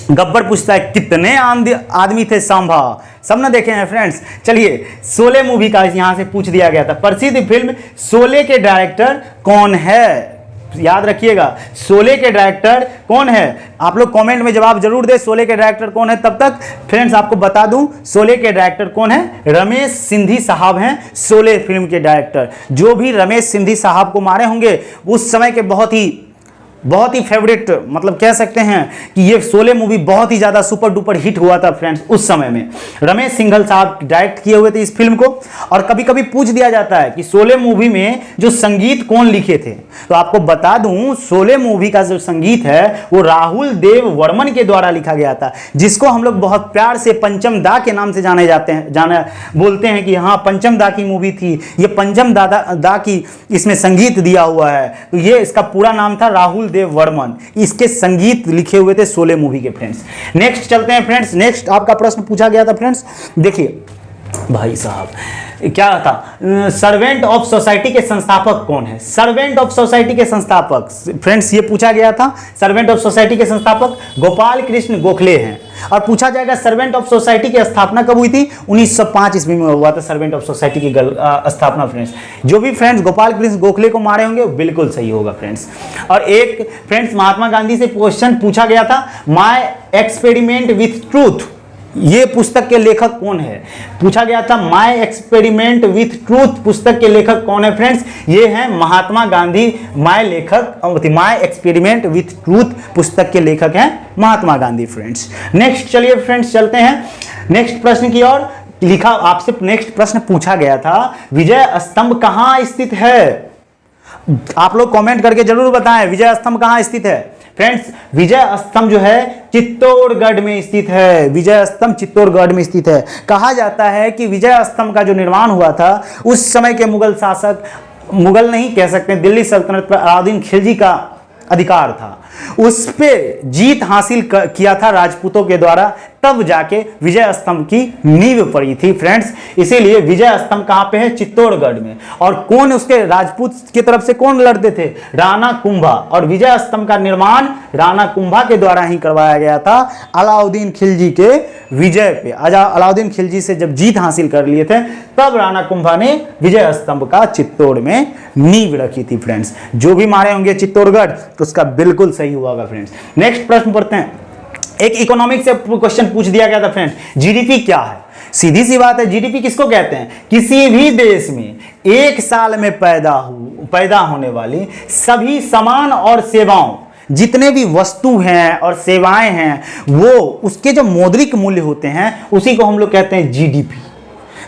गब्बर पूछता है कितने आदमी थे सांभा, सब ना देखे हैं फ्रेंड्स। चलिए शोले मूवी का यहां से पूछ दिया गया था, प्रसिद्ध फिल्म शोले के डायरेक्टर कौन है? याद रखिएगा शोले के डायरेक्टर कौन है। आप लोग कमेंट में जवाब जरूर दें शोले के डायरेक्टर कौन है। तब तक फ्रेंड्स आपको बता दूं शोले के डायरेक्टर कौन है, रमेश सिंधी साहब हैं शोले फिल्म के डायरेक्टर। जो भी रमेश सिंधी साहब को मारे होंगे उस समय के बहुत ही फेवरेट, मतलब कह सकते हैं कि ये शोले मूवी बहुत ही ज़्यादा सुपर डुपर हिट हुआ था फ्रेंड्स उस समय में। रमेश सिंघल साहब डायरेक्ट किए हुए थे इस फिल्म को। और कभी कभी पूछ दिया जाता है कि शोले मूवी में जो संगीत कौन लिखे थे, तो आपको बता दूं शोले मूवी का जो संगीत है वो राहुल देव वर्मन के द्वारा लिखा गया था, जिसको हम लोग बहुत प्यार से पंचम दा के नाम से बोलते हैं कि हाँ पंचम दा की मूवी थी, ये पंचम दा की इसमें संगीत दिया हुआ है। तो ये इसका पूरा नाम था राहुल देव वर्मन, इसके संगीत लिखे हुए थे शोले मूवी के फ्रेंड्स। नेक्स्ट चलते हैं फ्रेंड्स। नेक्स्ट आपका प्रश्न पूछा गया था फ्रेंड्स, देखिए भाई साहब क्या था, सर्वेंट ऑफ सोसाइटी के संस्थापक कौन है? सर्वेंट ऑफ सोसाइटी के संस्थापक फ्रेंड्स ये पूछा गया था, सर्वेंट ऑफ सोसाइटी के संस्थापक गोपाल कृष्ण गोखले हैं। और पूछा जाएगा सर्वेंट ऑफ सोसाइटी की स्थापना कब हुई थी? 1905 ईस्वी में हुआ था सर्वेंट ऑफ सोसाइटी की स्थापना फ्रेंड्स। जो भी फ्रेंड्स गोपाल कृष्ण गोखले को मारे होंगे बिल्कुल सही होगा फ्रेंड्स। और एक फ्रेंड्स महात्मा गांधी से क्वेश्चन पूछा गया था, माय एक्सपेरिमेंट विथ ट्रूथ, ये पुस्तक के लेखक कौन है? पूछा गया था माय एक्सपेरिमेंट विथ ट्रूथ पुस्तक के लेखक कौन है फ्रेंड्स? ये हैं Mahatma Gandhi. My experiment with truth पुस्तक के लेखक हैं महात्मा गांधी फ्रेंड्स। नेक्स्ट चलिए फ्रेंड्स चलते हैं नेक्स्ट प्रश्न की ओर। लिखा आपसे नेक्स्ट प्रश्न पूछा गया था, विजय स्तंभ कहां स्थित है? आप लोग कमेंट करके जरूर बताएं विजय स्तंभ कहां स्थित है। फ्रेंड्स विजय स्तंभ जो है चित्तौड़गढ़ में स्थित है। विजय स्तंभ चित्तौड़गढ़ में स्थित है। कहा जाता है कि विजय स्तंभ का जो निर्माण हुआ था उस समय के मुगल शासक, मुगल नहीं कह सकते, दिल्ली सल्तनत पर अलाउद्दीन खिलजी का अधिकार था, उस पे जीत हासिल किया था राजपूतों के द्वारा, तब जाके विजय स्तंभ की नींव पड़ी थी फ्रेंड्स। इसीलिए विजय स्तंभ कहां पे है? चित्तौड़गढ़ में। और कौन उसके राजपूत की तरफ से कौन लड़ते थे? राणा कुंभा। और विजय स्तंभ का निर्माण राणा कुंभा के द्वारा ही करवाया गया था अलाउद्दीन खिलजी के विजय पे। अलाउद्दीन खिलजी से जब जीत हासिल कर लिए थे तब राणा कुंभा ने विजय स्तंभ का चित्तौड़ में नींव रखी थी फ्रेंड्स। जो भी मारे होंगे चित्तौड़गढ़ उसका बिल्कुल सही हुआ फ्रेंड्स। नेक्स्ट प्रश्न पढ़ते हैं। एक इकोनॉमिक्स से क्वेश्चन पूछ दिया गया था फ्रेंड्स, जीडीपी क्या है? सीधी सी बात है, जीडीपी किसको कहते हैं? किसी भी देश में एक साल में पैदा होने वाली सभी सामान और सेवाओं, जितने भी वस्तु हैं और सेवाएं हैं, वो उसके जो मौद्रिक मूल्य होते हैं उसी को हम लोग कहते हैं जीडीपी।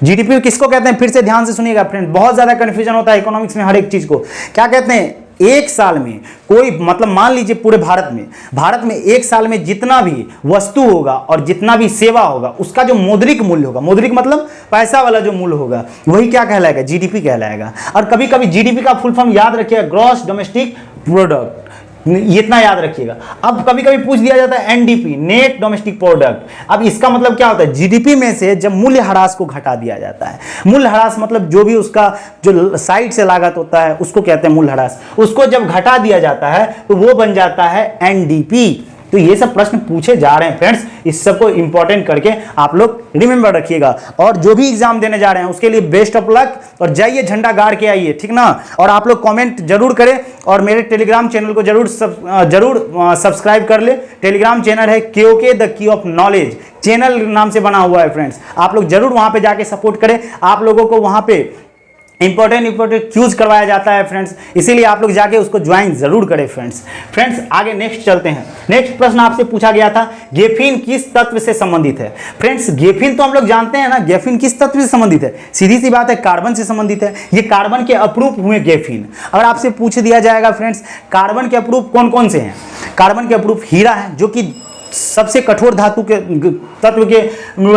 जीडीपी किसको कहते हैं? फिर से ध्यान से सुनिएगा फ्रेंड, बहुत ज्यादा कंफ्यूजन होता है इकोनॉमिक्स में हर एक चीज को। क्या कहते हैं? एक साल में कोई, मतलब मान लीजिए पूरे भारत में एक साल में जितना भी वस्तु होगा और जितना भी सेवा होगा उसका जो मौद्रिक मूल्य होगा, मौद्रिक मतलब पैसा वाला जो मूल्य होगा, वही क्या कहलाएगा? जीडीपी कहलाएगा। और कभी कभी जीडीपी का फुल फॉर्म याद रखिएगा, ग्रॉस डोमेस्टिक प्रोडक्ट, इतना याद रखिएगा। अब कभी कभी पूछ दिया जाता है एनडीपी, नेट डोमेस्टिक प्रोडक्ट। अब इसका मतलब क्या होता है? जीडीपी में से जब मूल्य ह्रास को घटा दिया जाता है, मूल्य ह्रास मतलब जो भी उसका जो साइड से लागत होता है उसको कहते हैं मूल्य ह्रास, उसको जब घटा दिया जाता है तो वो बन जाता है एनडीपी। तो ये सब प्रश्न पूछे जा रहे हैं फ्रेंड्स, इस सबको इंपॉर्टेंट करके आप लोग रिमेंबर रखिएगा। और जो भी एग्जाम देने जा रहे हैं उसके लिए बेस्ट ऑफ लक, और जाइए झंडा गाड़ के आइए, ठीक ना। और आप लोग कमेंट जरूर करें और मेरे टेलीग्राम चैनल को जरूर सब्सक्राइब कर ले। टेलीग्राम चैनल है K O K the key of knowledge, channel नाम से बना हुआ है फ्रेंड्स। आप लोग जरूर वहां पे जाके सपोर्ट करें, आप लोगों को वहां पे इंपॉर्टेंट क्यूज करवाया जाता है फ्रेंड्स, इसीलिए आप लोग जाके उसको ज्वाइन जरूर करें फ्रेंड्स। आगे नेक्स्ट चलते हैं। नेक्स्ट प्रश्न आपसे पूछा गया था, गेफिन किस तत्व से संबंधित है? फ्रेंड्स गेफिन तो हम लोग जानते हैं ना, गेफिन किस तत्व से संबंधित है? सीधी सी बात है, कार्बन से संबंधित है। ये कार्बन के अपरूप हुए गेफिन। अगर आपसे पूछ दिया जाएगा फ्रेंड्स कार्बन के अपरूप कौन कौन से हैं? कार्बन के अपरूप हीरा है, जो कि सबसे कठोर धातु के तत्व के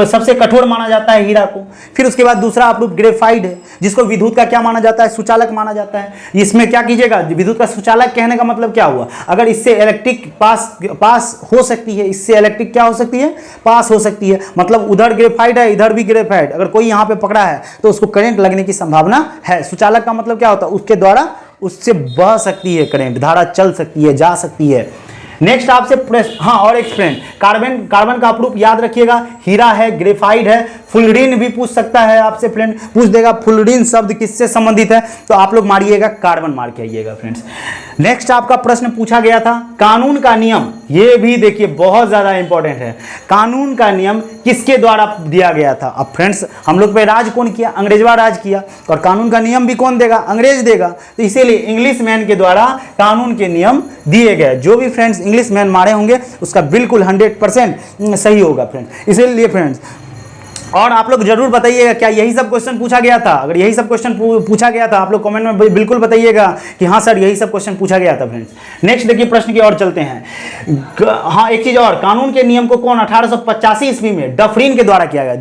सबसे कठोर माना जाता है हीरा को। फिर उसके बाद दूसरा अपरूप ग्रेफाइट है, जिसको विद्युत का क्या माना जाता है, सुचालक माना जाता है। इसमें क्या कीजिएगा, विद्युत का सुचालक कहने का मतलब क्या हुआ, अगर इससे इलेक्ट्रिक पास हो सकती है, इससे इलेक्ट्रिक क्या हो सकती है, पास हो सकती है। मतलब उधर ग्रेफाइट है, इधर भी ग्रेफाइट, अगर कोई यहाँ पे पकड़ा है तो उसको करंट लगने की संभावना है। सुचालक का मतलब क्या होता है, उसके द्वारा उससे बह सकती है करंट, धारा चल सकती है, जा सकती है। नेक्स्ट आपसे प्रश्न, हाँ और एक फ्रेंड, कार्बन का अपरूप याद रखिएगा, हीरा है, ग्रेफाइट है, फुलरीन भी पूछ सकता है आपसे फ्रेंड, पूछ देगा फुलरीन शब्द किससे संबंधित है, तो आप लोग मारिएगा कार्बन मार के आइएगा फ्रेंड्स। नेक्स्ट आपका प्रश्न पूछा गया था कानून का नियम, ये भी देखिए बहुत ज्यादा इंपॉर्टेंट है, कानून का नियम किसके द्वारा दिया गया था। अब फ्रेंड्स हम लोग पे राज कौन किया, अंग्रेजवा राज किया, और कानून का नियम भी कौन देगा, अंग्रेज देगा। तो इसीलिए इंग्लिश मैन के द्वारा कानून के नियम दिए गए। जो भी फ्रेंड्स इंग्लिश मैन मारे होंगे उसका बिल्कुल 100% सही होगा फ्रेंड्स। इसीलिए फ्रेंड्स, और आप लोग जरूर बताइएगा क्या यही सब क्वेश्चन पूछा गया था। अगर यही सब क्वेश्चन पूछा गया था आप लोग कमेंट में बिल्कुल बताइएगा कि हाँ सर यही सब क्वेश्चन पूछा गया था फ्रेंड्स। नेक्स्ट देखिए प्रश्न की ओर चलते हैं। हाँ एक चीज और, कानून के नियम को कौन 1885 ईस्वी में डफरीन के द्वारा किया गया।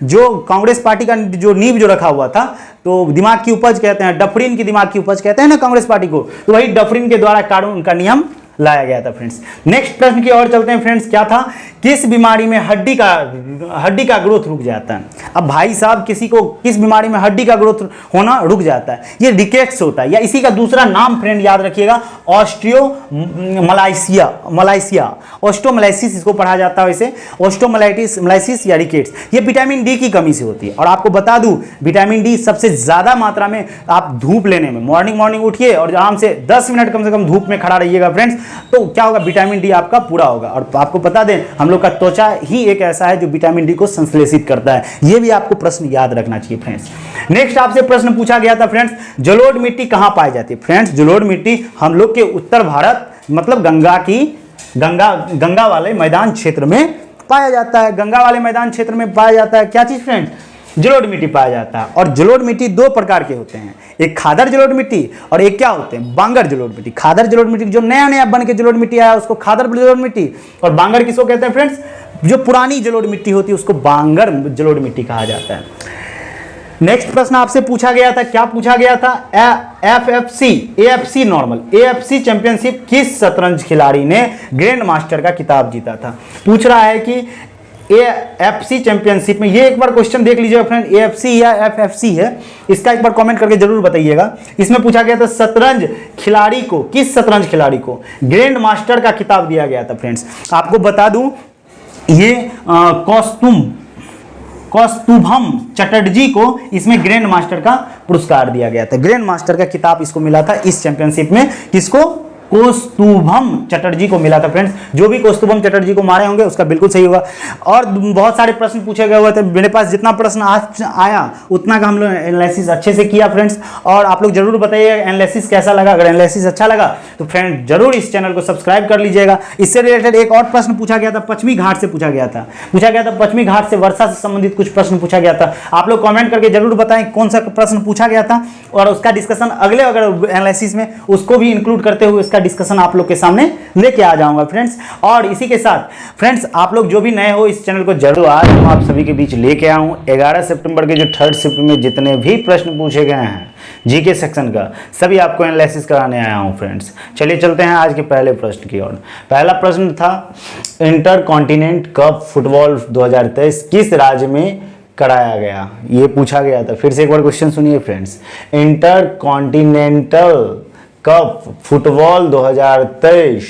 जो कांग्रेस पार्टी का जो नींव जो रखा हुआ था, तो दिमाग की उपज कहते हैं, डफरीन की दिमाग की उपज कहते हैं ना कांग्रेस पार्टी को, तो वही डफरीन के द्वारा कानून का नियम लाया गया था फ्रेंड्स। नेक्स्ट प्रश्न की ओर चलते हैं फ्रेंड्स, क्या था, किस बीमारी में हड्डी का ग्रोथ रुक जाता है। अब भाई साहब किसी को किस बीमारी में हड्डी का ग्रोथ होना रुक जाता है, ये रिकेट्स होता है, या इसी का दूसरा नाम फ्रेंड याद रखिएगा ऑस्टियोमलाइसिया, ऑस्टोमलाइसिस इसको पढ़ा जाता है वैसे, ऑस्टोमलाइसिस या रिकेट्स। ये विटामिन डी की कमी से होती है। और आपको बता दूं विटामिन डी सबसे ज्यादा मात्रा में आप धूप लेने में, मॉर्निंग उठिए और आराम से 10 मिनट कम से कम धूप में खड़ा रहिएगा फ्रेंड्स, तो क्या होगा, विटामिन डी आपका पूरा होगा। और आपको बता दें हम लोग का त्वचा ही एक ऐसा है जो विटामिन डी को संश्लेषित करता है। ये भी आपको प्रश्न याद रखना चाहिए फ्रेंड्स। नेक्स्ट आपसे प्रश्न पूछा गया था फ्रेंड्स, जलोढ़ मिट्टी कहां पाई जाती है। फ्रेंड्स जलोढ़ मिट्टी हम लोग के उत्तर भारत मतलब गंगा वाले मैदान क्षेत्र में पाया जाता है। गंगा वाले मैदान क्षेत्र में पाया जाता है क्या चीज फ्रेंड्स, जलोढ़ मिट्टी पाया जाता है। और जलोढ़ मिट्टी दो प्रकार के होते हैं, एक खादर जलोढ़ मिट्टी और एक क्या होते हैं, बांगर जलोढ़ मिट्टी। खादर जलोढ़ मिट्टी जो नया बन के जलोढ़ मिट्टी आया उसको खादर जलोढ़ मिट्टी, और बांगर किसको कहते हैं फ्रेंड्स, जो पुरानी जलोढ़ मिट्टी होती है उसको बांगर जलोढ़ मिट्टी कहा जाता है। नेक्स्ट प्रश्न आपसे पूछा गया था, क्या पूछा गया था, AFC नॉर्मल AFC चैंपियनशिप किस शतरंज खिलाड़ी ने ग्रैंड मास्टर का खिताब जीता था। पूछ रहा है कि AFC चैंपियनशिप में, ये एक बार क्वेश्चन देख लीजिएगा फ्रेंड, AFC या FFC है, इसका एक बार कमेंट करके जरूर बताइएगा। इसमें पूछा गया था शतरंज खिलाड़ी को, किस शतरंज खिलाड़ी को ग्रैंड मास्टर का खिताब दिया गया था फ्रेंड्स। आपको बता दूं ये कौस्तुभम चटर्जी को इसमें ग्रैंड मास्टर का पुरस्कार दिया गया था। ग्रैंड मास्टर का खिताब इसको मिला था इस चैंपियनशिप में, किसको, कौस्तुभम चटर्जी को मिला था फ्रेंड्स। जो भी कौस्तुभम चटर्जी को मारे होंगे उसका बिल्कुल सही होगा। और बहुत सारे प्रश्न पूछे गए हुए थे, मेरे पास जितना प्रश्न आज आया उतना का हम लोग एनालिसिस अच्छे से किया फ्रेंड्स। और आप लोग जरूर बताइए एनालिसिस कैसा लगा। अगर एनालिसिस अच्छा लगा तो फ्रेंड जरूर इस चैनल को सब्सक्राइब कर लीजिएगा। इससे रिलेटेड एक और प्रश्न पूछा गया था, पश्चिमी घाट से पूछा गया था पश्चिमी घाट से वर्षा से संबंधित कुछ प्रश्न पूछा गया था। आप लोग कमेंट करके जरूर बताएं कौन सा प्रश्न पूछा गया था, और उसका डिस्कशन अगले अगर एनालिसिस में उसको भी इंक्लूड करते हुए डिस्कशन आप लोग के सामने लेके आ जाऊंगा फ्रेंड्स। और इसी के साथ फ्रेंड्स आप लोग जो भी नए हो इस चैनल को जरूर, आज हम आप सभी के बीच लेके आया हूं 11 सितंबर के जो 3rd शिफ्ट में जितने भी प्रश्न पूछे गए हैं जीके सेक्शन का, सभी आपको एनालिसिस कराने आया हूं फ्रेंड्स। चलिए चलते हैं आज के पहले प्रश्न की ओर। पहला प्रश्न था इंटर कॉन्टिनेंट कप फुटबॉल 2023 किस राज्य में कराया गया, ये पूछा गया था। फिर से एक बार क्वेश्चन सुनिए friends, inter continental cup football 2023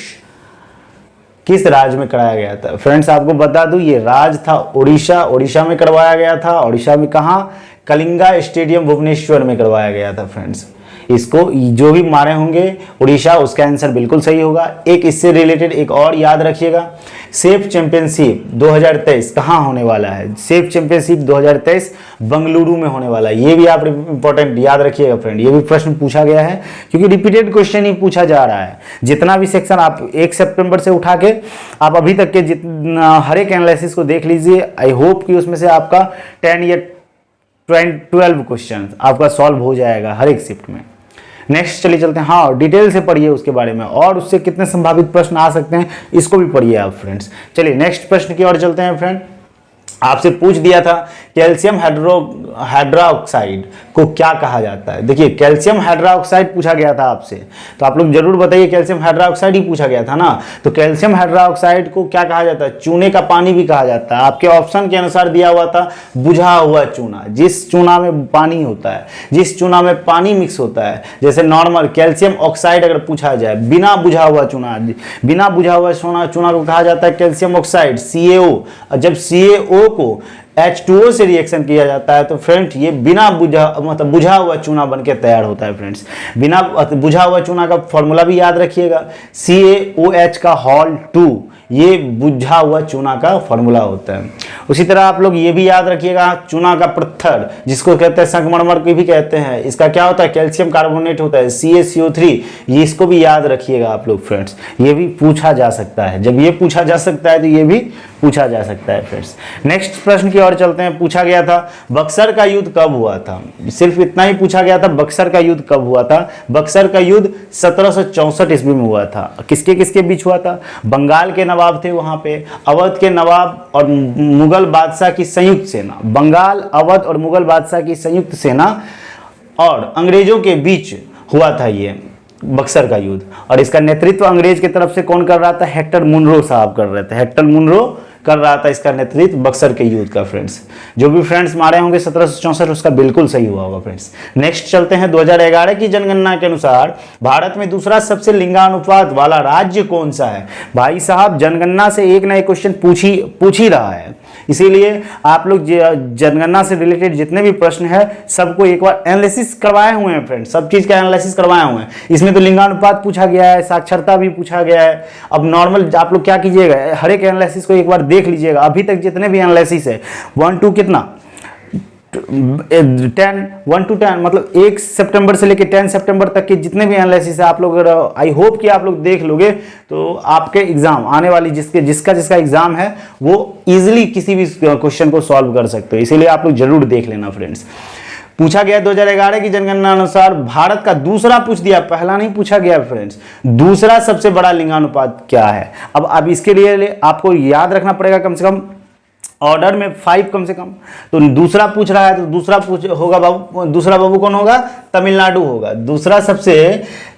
किस राज्य में कराया गया था। फ्रेंड्स आपको बता दूं ये राज्य था उड़ीसा में करवाया गया था। उड़ीसा में कहां, कलिंगा स्टेडियम भुवनेश्वर में करवाया गया था फ्रेंड्स। इसको जो भी मारे होंगे उड़ीसा, उसका आंसर बिल्कुल सही होगा। एक इससे रिलेटेड एक और याद रखिएगा, सेफ चैंपियनशिप 2023 कहाँ होने वाला है। सेफ चैंपियनशिप 2023 बंगलुरु में होने वाला है। ये भी आप इंपॉर्टेंट याद रखिएगा फ्रेंड, ये भी प्रश्न पूछा गया है क्योंकि रिपीटेड क्वेश्चन ही पूछा जा रहा है। जितना भी सेक्शन आप 1 सितंबर से उठा के आप अभी तक के हर एक एनालिसिस को देख लीजिए। आई होप कि उसमें से आपका 10 या 12 क्वेश्चन आपका सॉल्व हो जाएगा हर एक शिफ्ट में। नेक्स्ट चलिए चलते हैं, हाँ डिटेल से पढ़िए उसके बारे में, और उससे कितने संभावित प्रश्न आ सकते हैं इसको भी पढ़िए आप फ्रेंड्स। चलिए नेक्स्ट प्रश्न की ओर चलते हैं फ्रेंड। आपसे पूछ दिया था कैल्शियम हाइड्रोक्साइड को क्या कहा जाता है। देखिए कैल्शियम हाइड्रोक्साइड पूछा गया था आपसे, तो आप लोग जरूर बताइए, कैल्शियम हाइड्रोक्साइड ही पूछा गया था ना। तो कैल्शियम हाइड्रोक्साइड को क्या कहा जाता है, चूने का पानी भी कहा जाता है। आपके ऑप्शन के अनुसार दिया हुआ था बुझा हुआ चूना, जिस चूना में पानी होता है, जिस चूना में पानी मिक्स होता है, जैसे नॉर्मल कैल्शियम ऑक्साइड अगर पूछा जाए, बिना बुझा हुआ चूना, बिना बुझा हुआ चूना को कहा जाता है कैल्शियम ऑक्साइड CaO। जब CaO को H2O से रिएक्शन किया जाता है तो फ्रेंड्स ये बिना बुझा हुआ चूना बनके तैयार होता है फ्रेंड्स। बिना बुझा हुआ चूना का फॉर्मूला भी याद रखिएगा, CaOH का होल 2, ये बुझा हुआ चूना का फॉर्मूला होता है। उसी तरह आप लोग ये भी याद रखिएगा, चूना का पत्थर जिसको कहते हैं संगमरमर भी कहते हैं, इसका क्या होता है, कैल्शियम कार्बोनेट होता है CaCO3, ये इसको भी याद रखिएगा आप लोग फ्रेंड्स। ये भी पूछा जा सकता है, जब ये पूछा जा सकता है तो ये भी पूछा जा सकता है फ्रेंड्स। नेक्स्ट प्रश्न की ओर चलते हैं। पूछा गया था बक्सर का युद्ध कब हुआ था, सिर्फ इतना ही पूछा गया था, बक्सर का युद्ध कब हुआ था। बक्सर का युद्ध 1764 ईस्वी में हुआ था। किसके किसके बीच हुआ था, बंगाल के नवाब थे वहां पे, अवध के नवाब और मुगल बादशाह की संयुक्त सेना, बंगाल, अवध और मुगल बादशाह की संयुक्त सेना और अंग्रेजों के बीच हुआ था ये बक्सर का युद्ध। और इसका नेतृत्व अंग्रेज की तरफ से कौन कर रहा था, हेक्टर मुनरो साहब कर रहे थे, हेक्टर मुनरो कर रहा था इसका नेतृत्व बक्सर के युद्ध का फ्रेंड्स। जो भी फ्रेंड्स मारे होंगे 1764 उसका बिल्कुल सही हुआ होगा फ्रेंड्स। नेक्स्ट चलते हैं, 2011 की जनगणना के अनुसार भारत में दूसरा सबसे लिंगानुपात वाला राज्य कौन सा है। भाई साहब जनगणना से एक ना एक क्वेश्चन पूछ ही रहा है, इसीलिए आप लोग जनगणना से रिलेटेड जितने भी प्रश्न है सबको एक बार एनालिसिस करवाए हुए हैं फ्रेंड्स, सब चीज का एनालिसिस करवाए हुए हैं। इसमें तो लिंगानुपात पूछा गया है, साक्षरता भी पूछा गया है। अब नॉर्मल आप लोग क्या कीजिएगा, हर एक एनालिसिस को एक बार देख लीजिएगा। अभी तक जितने भी एनालिसिस है 1 to कितना 1 to 10 मतलब 1 सितंबर से लेकर 10 सितंबर तक के जितने भी एनालिसिस है आप लोग, आई होप कि आप लोग देख लोगे तो आपके एग्जाम आने वाली जिसका एग्जाम है वो इजीली किसी भी क्वेश्चन को सॉल्व कर सकते हो, इसीलिए आप लोग जरूर देख लेना फ्रेंड्स। पूछा गया 2011 की जनगणना अनुसार भारत का दूसरा, पूछ दिया पहला नहीं पूछा गया फ्रेंड्स, दूसरा सबसे बड़ा लिंगानुपात क्या है। अब इसके लिए आपको याद रखना पड़ेगा कम से कम ऑर्डर में 5 कम से कम। तो दूसरा पूछ रहा है तो दूसरा बाबू कौन होगा, तमिलनाडु होगा। दूसरा सबसे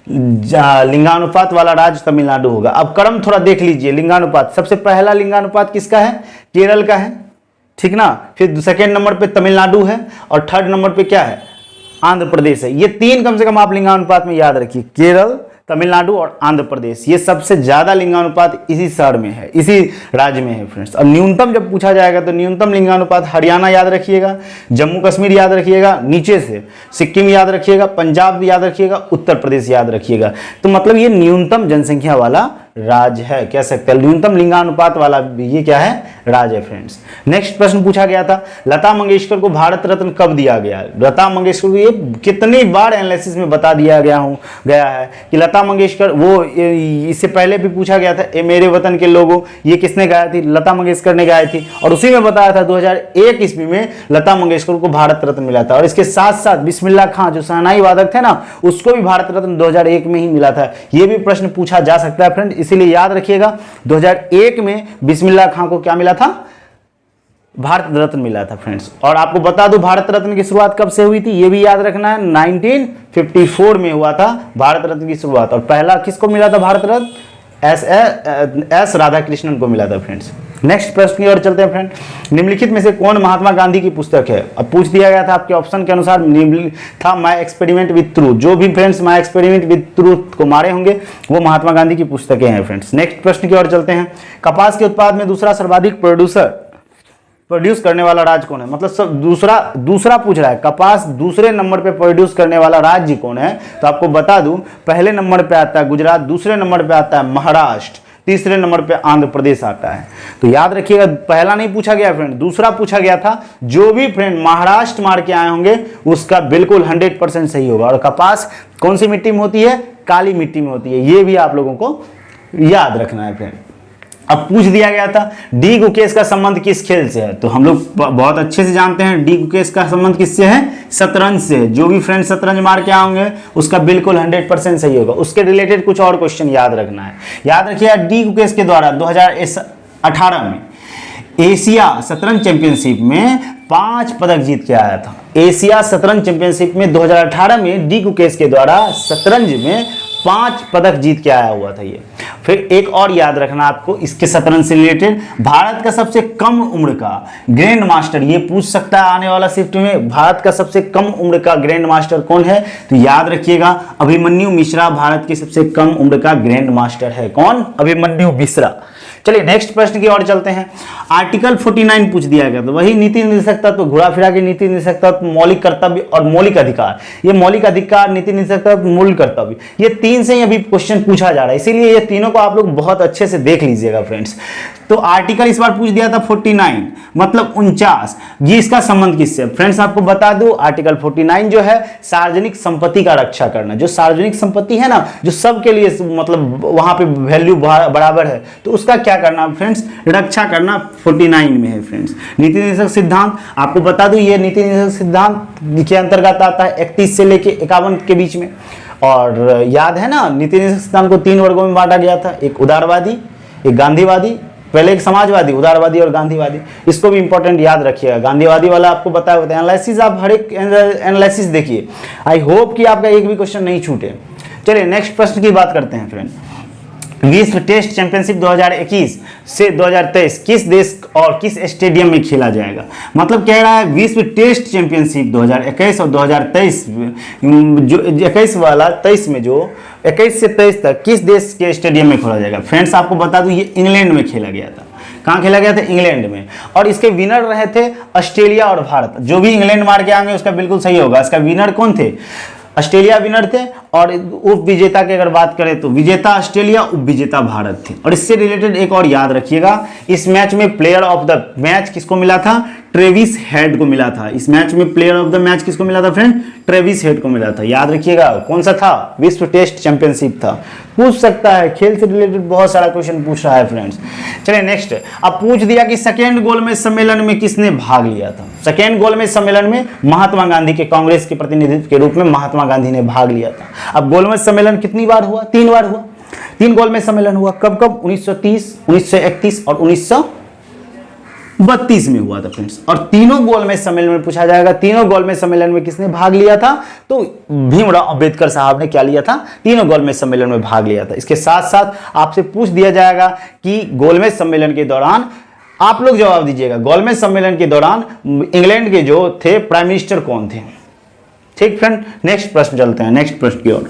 लिंगानुपात वाला राज्य तमिलनाडु होगा। अब क्रम थोड़ा देख लीजिए, लिंगानुपात सबसे पहला लिंगानुपात किसका है, केरल का है, ठीक ना। फिर सेकेंड नंबर पे तमिलनाडु है और थर्ड नंबर पे क्या है, आंध्र प्रदेश है। ये 3 कम से कम आप लिंगानुपात में याद रखिए, केरल, तमिलनाडु और आंध्र प्रदेश। ये सबसे ज्यादा लिंगानुपात इसी शहर में है, इसी राज्य में है फ्रेंड्स। और न्यूनतम जब पूछा जाएगा तो न्यूनतम लिंगानुपात हरियाणा याद रखिएगा, जम्मू कश्मीर याद रखिएगा, नीचे से सिक्किम याद रखिएगा, पंजाब याद रखिएगा, उत्तर प्रदेश याद रखिएगा। तो मतलब ये न्यूनतम जनसंख्या वाला राज्य है, कह सकते हैं न्यूनतम लिंगानुपात वाला ये क्या है, राज्य है फ्रेंड्स। नेक्स्ट प्रश्न पूछा गया था, लता मंगेशकर को भारत रत्न कब दिया गया। लता मंगेशकर को ये कितनी बार एनालिसिस में बता दिया गया है कि लता मंगेशकर, वो इससे पहले भी पूछा गया था, ए मेरे वतन के लोगों, ये किसने गाया थी, लता मंगेशकर ने गाई थी। और उसी में बताया था 2001 ईस्वी में लता मंगेशकर को भारत रत्न मिला था। और इसके साथ साथ बिस्मिल्लाह खां जो शहनाई वादक थे ना, उसको भी भारत रत्न 2001 में ही मिला था। ये भी प्रश्न पूछा जा सकता है फ्रेंड, इसीलिए याद रखिएगा 2001 में बिस्मिल्लाह खां को क्या मिला था, भारत रत्न मिला था फ्रेंड्स। और आपको बता दूं भारत रत्न की शुरुआत कब से हुई थी, ये भी याद रखना है, 1954 में हुआ था भारत रत्न की शुरुआत। और पहला किसको मिला था भारत रत्न, एस राधाकृष्णन को मिला था फ्रेंड्स। नेक्स्ट प्रश्न की ओर चलते हैं फ्रेंड, निम्नलिखित में से कौन महात्मा गांधी की पुस्तक है। अब पूछ दिया गया था आपके ऑप्शन के अनुसार, था माय एक्सपेरिमेंट विद ट्रूथ। जो भी friends my experiment with truth को मारे होंगे वो महात्मा गांधी की पुस्तकें हैं फ्रेंड्स। नेक्स्ट प्रश्न की ओर चलते हैं, कपास के उत्पाद में दूसरा सर्वाधिक प्रोड्यूस करने वाला राज्य कौन है। मतलब सब दूसरा पूछ रहा है, कपास दूसरे नंबर पे प्रोड्यूस करने वाला राज्य कौन है। तो आपको बता दूं पहले नंबर पे आता है गुजरात, दूसरे नंबर पे आता है महाराष्ट्र, तीसरे नंबर पे आंध्र प्रदेश आता है। तो याद रखिएगा पहला नहीं पूछा गया फ्रेंड, दूसरा पूछा गया था। जो भी फ्रेंड महाराष्ट्र मार के आए होंगे उसका बिल्कुल 100% सही होगा। और कपास कौन सी मिट्टी में होती है, काली मिट्टी में होती है, ये भी आप लोगों को याद रखना है फ्रेंड। अब पूछ दिया गया था डी गुकेश का संबंध किस खेल से है, तो हम लोग बहुत अच्छे से जानते हैं डी गुकेश का संबंध किससे है, शतरंज से। जो भी फ्रेंड शतरंज मार के आओगे उसका बिल्कुल 100% सही होगा। उसके रिलेटेड कुछ और क्वेश्चन याद रखना है। याद रखिए डी गुकेश के द्वारा 2018 में एशिया शतरंज चैंपियनशिप में 5 पदक जीत के आया था। एशिया शतरंज चैंपियनशिप में 2018 में डी गुकेश के द्वारा शतरंज में 5 पदक जीत के आया हुआ था ये। फिर एक और याद रखना आपको इसके शतरंज से रिलेटेड, भारत का सबसे कम उम्र का ग्रैंड मास्टर, ये पूछ सकता है आने वाला शिफ्ट में, भारत का सबसे कम उम्र का ग्रैंड मास्टर कौन है, तो याद रखिएगा अभिमन्यु मिश्रा भारत के सबसे कम उम्र का ग्रैंड मास्टर है। कौन, अभिमन्यु मिश्रा। चलिए नेक्स्ट प्रश्न की ओर चलते हैं। आर्टिकल 49 पूछ दिया गया, तो वही नीति निर्देशक तत्व, घुरा फिरा के नीति निर्देशक तत्व, मौलिक कर्तव्य और मौलिक अधिकार। ये मौलिक अधिकार, नीति निर्देशक तत्व, मूल कर्तव्य, ये 3 से ही अभी क्वेश्चन पूछा जा रहा है, इसीलिए ये तीनों को आप लोग बहुत अच्छे से देख लीजिएगा फ्रेंड्स। तो आर्टिकल इस बार पूछ दिया था 49 मतलब 49, ये इसका संबंध किससे? फ्रेंड्स आपको बता दूं आर्टिकल 49 जो है सार्वजनिक संपत्ति का रक्षा करना। जो सार्वजनिक संपत्ति है ना, जो सबके लिए मतलब वहां पे वैल्यू बराबर है, तो उसका क्या करना फ्रेंड्स, रक्षा करना 49 में है फ्रेंड्स। नीति निर्देशक सिद्धांत आपको बता दूं, ये नीति निर्देशक सिद्धांत के अंतर्गत आता है 31 से लेके 51 के बीच में। और याद है ना नीति निर्देशक सिद्धांत को 3 वर्गों में बांटा गया था, एक उदारवादी, एक गांधीवादी, पहले एक समाजवादी, उदारवादी और गांधीवादी। इसको भी इंपॉर्टेंट याद रखिएगा। गांधीवादी वाला आपको बताया होता है, एनालिसिस आप हर एक एनालिसिस देखिए। आई होप कि आपका एक भी क्वेश्चन नहीं छूटे। चलिए नेक्स्ट प्रश्न की बात करते हैं फ्रेंड। विश्व टेस्ट चैंपियनशिप 2021 से 2023 किस देश और किस स्टेडियम में खेला जाएगा? मतलब कह रहा है विश्व टेस्ट चैंपियनशिप 2021 और 2023 जो 21 वाला 23 में, जो 21 से 23 तक किस देश के स्टेडियम में खेला जाएगा? फ्रेंड्स आपको बता दूं ये इंग्लैंड में खेला गया था। कहाँ खेला गया था? इंग्लैंड में। और इसके विनर रहे थे ऑस्ट्रेलिया और भारत। जो भी इंग्लैंड मार के आएंगे उसका बिल्कुल सही होगा। इसका विनर कौन थे? ऑस्ट्रेलिया विनर थे। और उप विजेता की अगर बात करें तो विजेता ऑस्ट्रेलिया, उप विजेता भारत थे। और इससे रिलेटेड एक और याद रखिएगा, इस मैच में प्लेयर ऑफ द मैच किसको मिला था? ट्रेविस हेड को मिला था। इस मैच में प्लेयर ऑफ द मैच किसको मिला था फ्रेंड? ट्रेविस हेड को मिला था। याद रखिएगा कौन सा था? विश्व टेस्ट चैंपियनशिप था। पूछ सकता है, खेल से रिलेटेड बहुत सारा क्वेश्चन पूछ रहा है फ्रेंड्स। चलिए नेक्स्ट, अब पूछ दिया कि सेकेंड गोलमेज सम्मेलन में किसने भाग लिया था? सेकेंड गोलमेज सम्मेलन में महात्मा गांधी के, कांग्रेस के प्रतिनिधित्व के रूप में महात्मा गांधी ने भाग लिया था। अब गोलमेज सम्मेलन कितनी बार हुआ? 3 बार हुआ। 3 गोलमेज सम्मेलन हुआ। कब कब? 1930, 1931 और 1932 में हुआ था फ्रेंड्स। और तीनों गोलमेज सम्मेलन में पूछा जाएगा, तीनों गोलमेज सम्मेलन में किसने भाग लिया था? तो भीमराव अंबेडकर साहब ने क्या लिया था? तीनों गोलमेज सम्मेलन में भाग लिया था। इसके साथ साथ आपसे पूछ दिया जाएगा कि गोलमेज सम्मेलन के दौरान, आप लोग जवाब दीजिएगा, गोलमेज सम्मेलन के दौरान इंग्लैंड के जो थे प्राइम मिनिस्टर कौन थे? ठीक फ्रेंड, नेक्स्ट प्रश्न चलते हैं, नेक्स्ट प्रश्न की ओर।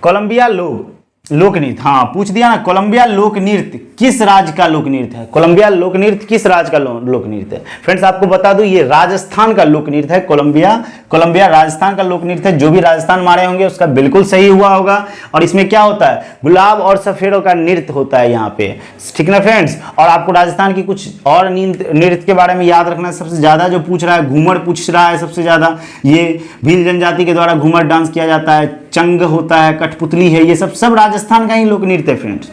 कोलंबिया लोक नृत्य, हाँ पूछ दिया ना, कोलंबिया लोक नृत्य किस राज्य का लोक नृत्य है? कोलंबिया लोक नृत्य किस राज्य का लोक नृत्य है? फ्रेंड्स आपको बता दूं ये राजस्थान का लोक नृत्य है। कोलंबिया राजस्थान का लोक नृत्य है। जो भी राजस्थान मारे होंगे उसका बिल्कुल सही हुआ होगा। और इसमें क्या होता है? गुलाब और सफेदों का नृत्य होता है यहाँ पे, ठीक ना फ्रेंड्स। और आपको राजस्थान की कुछ और नृत्य के बारे में याद रखना है। सबसे ज्यादा जो पूछ रहा है घूमर पूछ रहा है सबसे ज्यादा, ये भील जनजाति के द्वारा घूमर डांस किया जाता है, चंग होता है, कठपुतली है, ये सब राजस्थान का ही लोक नृत्य है फ्रेंड्स।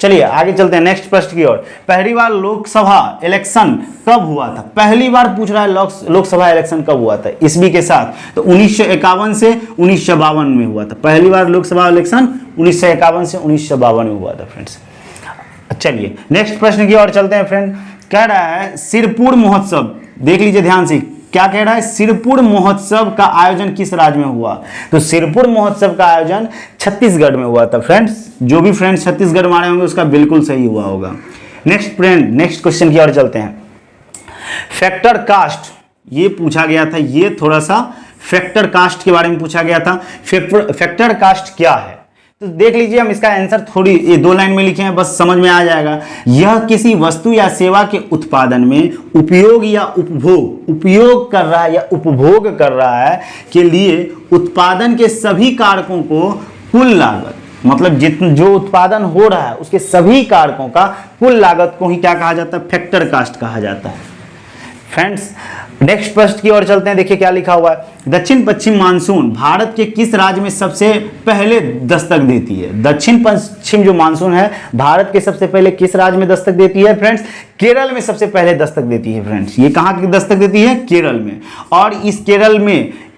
चलिए आगे चलते हैं नेक्स्ट प्रश्न की ओर। पहली बार लोकसभा इलेक्शन कब हुआ था? पहली बार पूछ रहा है लोकसभा इलेक्शन कब हुआ था ईस्वी के साथ, तो 1951 से 1952 में हुआ था। पहली बार लोकसभा इलेक्शन 1951 से 1952 में हुआ था फ्रेंड्स। चलिए नेक्स्ट प्रश्न की ओर चलते हैं फ्रेंड। कह रहा है सिरपुर महोत्सव, देख लीजिए ध्यान से, क्या कह रहा है? सिरपुर महोत्सव का आयोजन किस राज्य में हुआ? तो सिरपुर महोत्सव का आयोजन छत्तीसगढ़ में हुआ था फ्रेंड्स। जो भी फ्रेंड्स छत्तीसगढ़ मारे होंगे उसका बिल्कुल सही हुआ होगा। नेक्स्ट फ्रेंड, नेक्स्ट क्वेश्चन की ओर चलते हैं। फैक्टर कास्ट, ये पूछा गया था, ये थोड़ा सा फैक्टर कास्ट के बारे में पूछा गया था। फैक्टर कास्ट क्या है? तो देख लीजिए, हम इसका आंसर थोड़ी ये 2 लाइन में लिखे हैं, बस समझ में आ जाएगा। यह किसी वस्तु या सेवा के उत्पादन में उपयोग या उपभोग कर रहा है या उपभोग कर रहा है के लिए उत्पादन के सभी कारकों को कुल लागत, मतलब जो उत्पादन हो रहा है उसके सभी कारकों का कुल लागत को ही क्या कहा जाता है? फैक्टर कास्ट कहा जाता है फ्रेंड्स। नेक्स्ट प्रश्न की ओर चलते हैं। देखिए क्या लिखा हुआ है, दक्षिण पश्चिम मानसून भारत के किस राज्य में सबसे पहले दस्तक देती है? दक्षिण पश्चिम जो मानसून है भारत के सबसे पहले किस राज्य में दस्तक देती है फ्रेंड्स? केरल में सबसे पहले दस्तक देती है फ्रेंड्स। ये कहाँ की दस्तक देती है? केरल में। और इस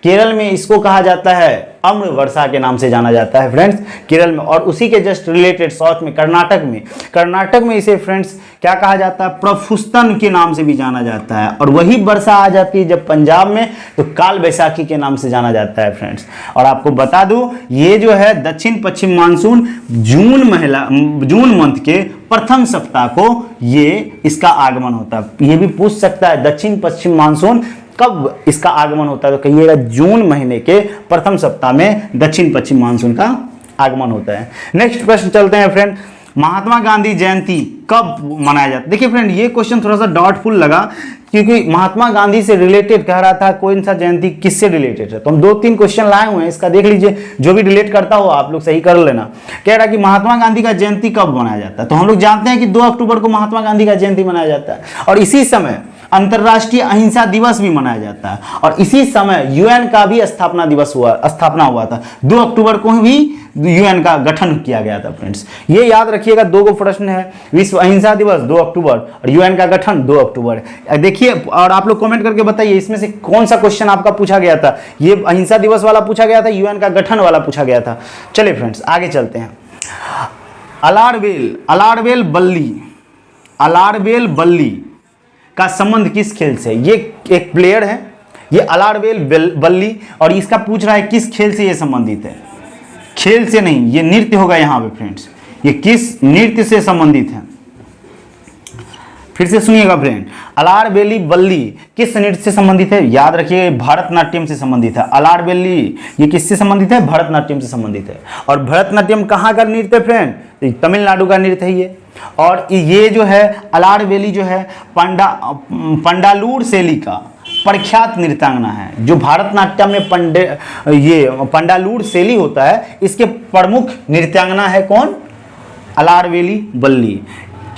केरल में इसको कहा जाता है अम्ल वर्षा के नाम से जाना जाता है फ्रेंड्स, केरल में। और उसी के जस्ट रिलेटेड साउथ में कर्नाटक में इसे फ्रेंड्स क्या कहा जाता है? प्रफुस्तन के नाम से भी जाना जाता है। और वही वर्षा आ जाती है जब पंजाब में, तो काल बैसाखी के नाम से जाना जाता है फ्रेंड्स। और आपको बता दूं, ये जो है दक्षिण पश्चिम मानसून जून मंथ के प्रथम सप्ताह को ये इसका आगमन होता है। ये भी पूछ सकता है दक्षिण पश्चिम मानसून कब इसका आगमन होता है, तो कहिएगा जून महीने के प्रथम सप्ताह में दक्षिण पश्चिम मानसून का आगमन होता है। नेक्स्ट प्रश्न चलते हैं फ्रेंड, महात्मा गांधी जयंती कब मनाया जाता है? देखिए फ्रेंड, ये क्वेश्चन थोड़ा सा डाउटफुल लगा, क्योंकि महात्मा गांधी से रिलेटेड कह रहा था, कौन सा जयंती किससे रिलेटेड है। तो हम 2-3 क्वेश्चन लाए हुए हैं, इसका देख लीजिए, जो भी रिलेट करता हो आप लोग सही कर लेना। कह रहा कि महात्मा गांधी का जयंती कब मनाया जाता है? तो हम लोग जानते हैं कि 2 अक्टूबर को महात्मा गांधी का जयंती मनाया जाता है। और इसी समय अंतर्राष्ट्रीय अहिंसा दिवस भी मनाया जाता है। और इसी समय यूएन का भी स्थापना हुआ था। 2 अक्टूबर को भी यूएन का गठन किया गया था फ्रेंड्स। ये याद रखिएगा, 2 प्रश्न है, विश्व अहिंसा दिवस 2 अक्टूबर और यूएन का गठन 2 अक्टूबर। देखिए, और आप लोग कमेंट करके बताइए इसमें से कौन सा क्वेश्चन आपका पूछा गया था। ये अहिंसा दिवस वाला पूछा गया था, यूएन का गठन वाला पूछा गया था। चलिए फ्रेंड्स आगे चलते हैं। अलारवेल बल्ली का संबंध किस खेल से? ये एक प्लेयर है, ये अलारवेल बल्ली, और इसका पूछ रहा है किस खेल से ये संबंधित है? खेल से नहीं, ये नृत्य होगा यहाँ पे फ्रेंड्स। ये किस नृत्य से संबंधित है? फिर से सुनिएगा फ्रेंड, अलारवेली बल्ली किस नृत्य से संबंधित है? याद रखिए, भरतनाट्यम से संबंधित है। अलारवेली ये किससे संबंधित है? भरतनाट्यम से संबंधित है। और भरतनाट्यम कहाँ का नृत्य है फ्रेंड? तो तमिलनाडु का नृत्य है ये। और ये जो है अलारवेली जो है पंडालूर शैली का प्रख्यात नृत्यांगना है। जो भारतनाट्यम में ये पंडालूर शैली होता है, इसके प्रमुख नृत्यांगना है कौन? अलारवेली बल्ली।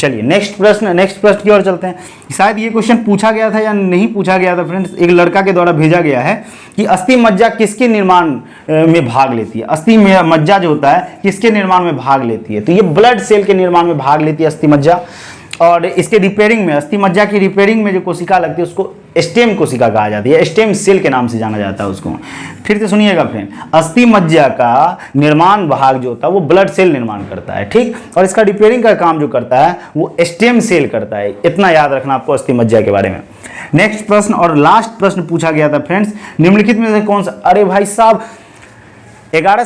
चलिए नेक्स्ट प्रश्न की ओर चलते हैं। शायद ये क्वेश्चन पूछा गया था या नहीं पूछा गया था फ्रेंड्स, एक लड़का के द्वारा भेजा गया है कि अस्थि मज्जा किसके निर्माण में भाग लेती है? अस्थि मज्जा जो होता है किसके निर्माण में भाग लेती है? तो ये ब्लड सेल के निर्माण में भाग लेती है अस्थि मज्जा। और इसके रिपेयरिंग में, अस्थि मज्जा की रिपेयरिंग में जो कोशिका लगती है उसको स्टेम कोशिका कहा जाती है, स्टेम सेल के नाम से जाना जाता है उसको। फिर से सुनिएगा फ्रेंड, अस्थि मज्जा का निर्माण भाग जो होता है वो ब्लड सेल निर्माण करता है, ठीक। और इसका रिपेयरिंग का काम जो करता है वो स्टेम सेल करता है। इतना याद रखना आपको अस्थि मज्जा के बारे में। नेक्स्ट प्रश्न और लास्ट प्रश्न पूछा गया था फ्रेंड्स, निम्नलिखित में से कौन सा? अरे भाई साहब, 11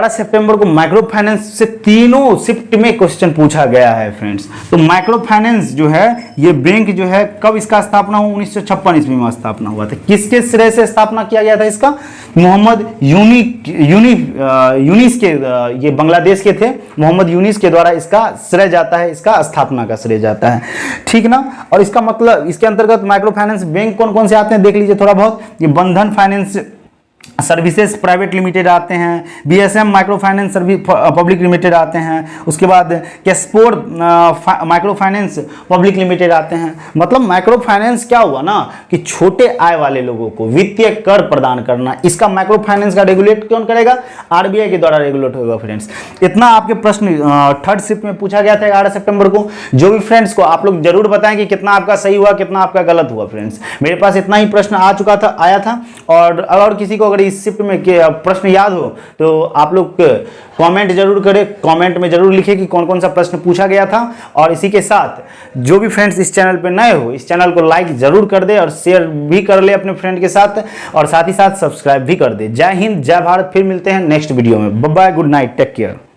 सितंबर को माइक्रो फाइनेंस से तीनों शिफ्ट में क्वेश्चन पूछा गया है फ्रेंड्स। तो माइक्रो फाइनेंस जो है ये बैंक जो है कब इसका स्थापना हुआ? 1956 ईस्वी में स्थापना हुआ था। किसके श्रेय से स्थापना किया गया था इसका? मोहम्मद यूनिस के, ये बांग्लादेश के थे, मोहम्मद यूनिस के द्वारा इसका श्रेय जाता है, इसका स्थापना का श्रेय जाता है, ठीक ना। और इसका मतलब, इसके अंतर्गत माइक्रो फाइनेंस बैंक कौन कौन से आते हैं देख लीजिए थोड़ा बहुत। ये बंधन फाइनेंस सर्विसेज प्राइवेट लिमिटेड आते हैं, BSM micro finance service public limited आते हैं, उसके बाद कैस्पोर माइक्रो फाइनेंस पब्लिक लिमिटेड आते हैं। मतलब माइक्रो फाइनेंस क्या हुआ ना कि छोटे आय वाले लोगों को वित्तीय कर प्रदान करना, इसका माइक्रो फाइनेंस का रेगुलेट कौन करेगा? आरबीआई के द्वारा रेगुलेट होगा फ्रेंड्स। इतना आपके प्रश्न थर्ड शिफ्ट में पूछा गया था 11 सितंबर को। जो भी फ्रेंड्स को आप लोग जरूर बताएं कि कितना आपका सही हुआ, कितना आपका गलत हुआ फ्रेंड्स। मेरे पास इतना ही प्रश्न आया था। और अगर किसी को अगर इस शिफ्ट में प्रश्न याद हो तो आप लोग कमेंट जरूर करें, कमेंट में जरूर लिखें कि कौन कौन सा प्रश्न पूछा गया था। और इसी के साथ जो भी फ्रेंड्स इस चैनल पे नए हो, इस चैनल को लाइक जरूर कर दे और शेयर भी कर ले अपने फ्रेंड के साथ, और साथ ही साथ सब्सक्राइब भी कर दे। जय हिंद, जय भारत। फिर मिलते हैं नेक्स्ट वीडियो में। Bye bye, good night, take care.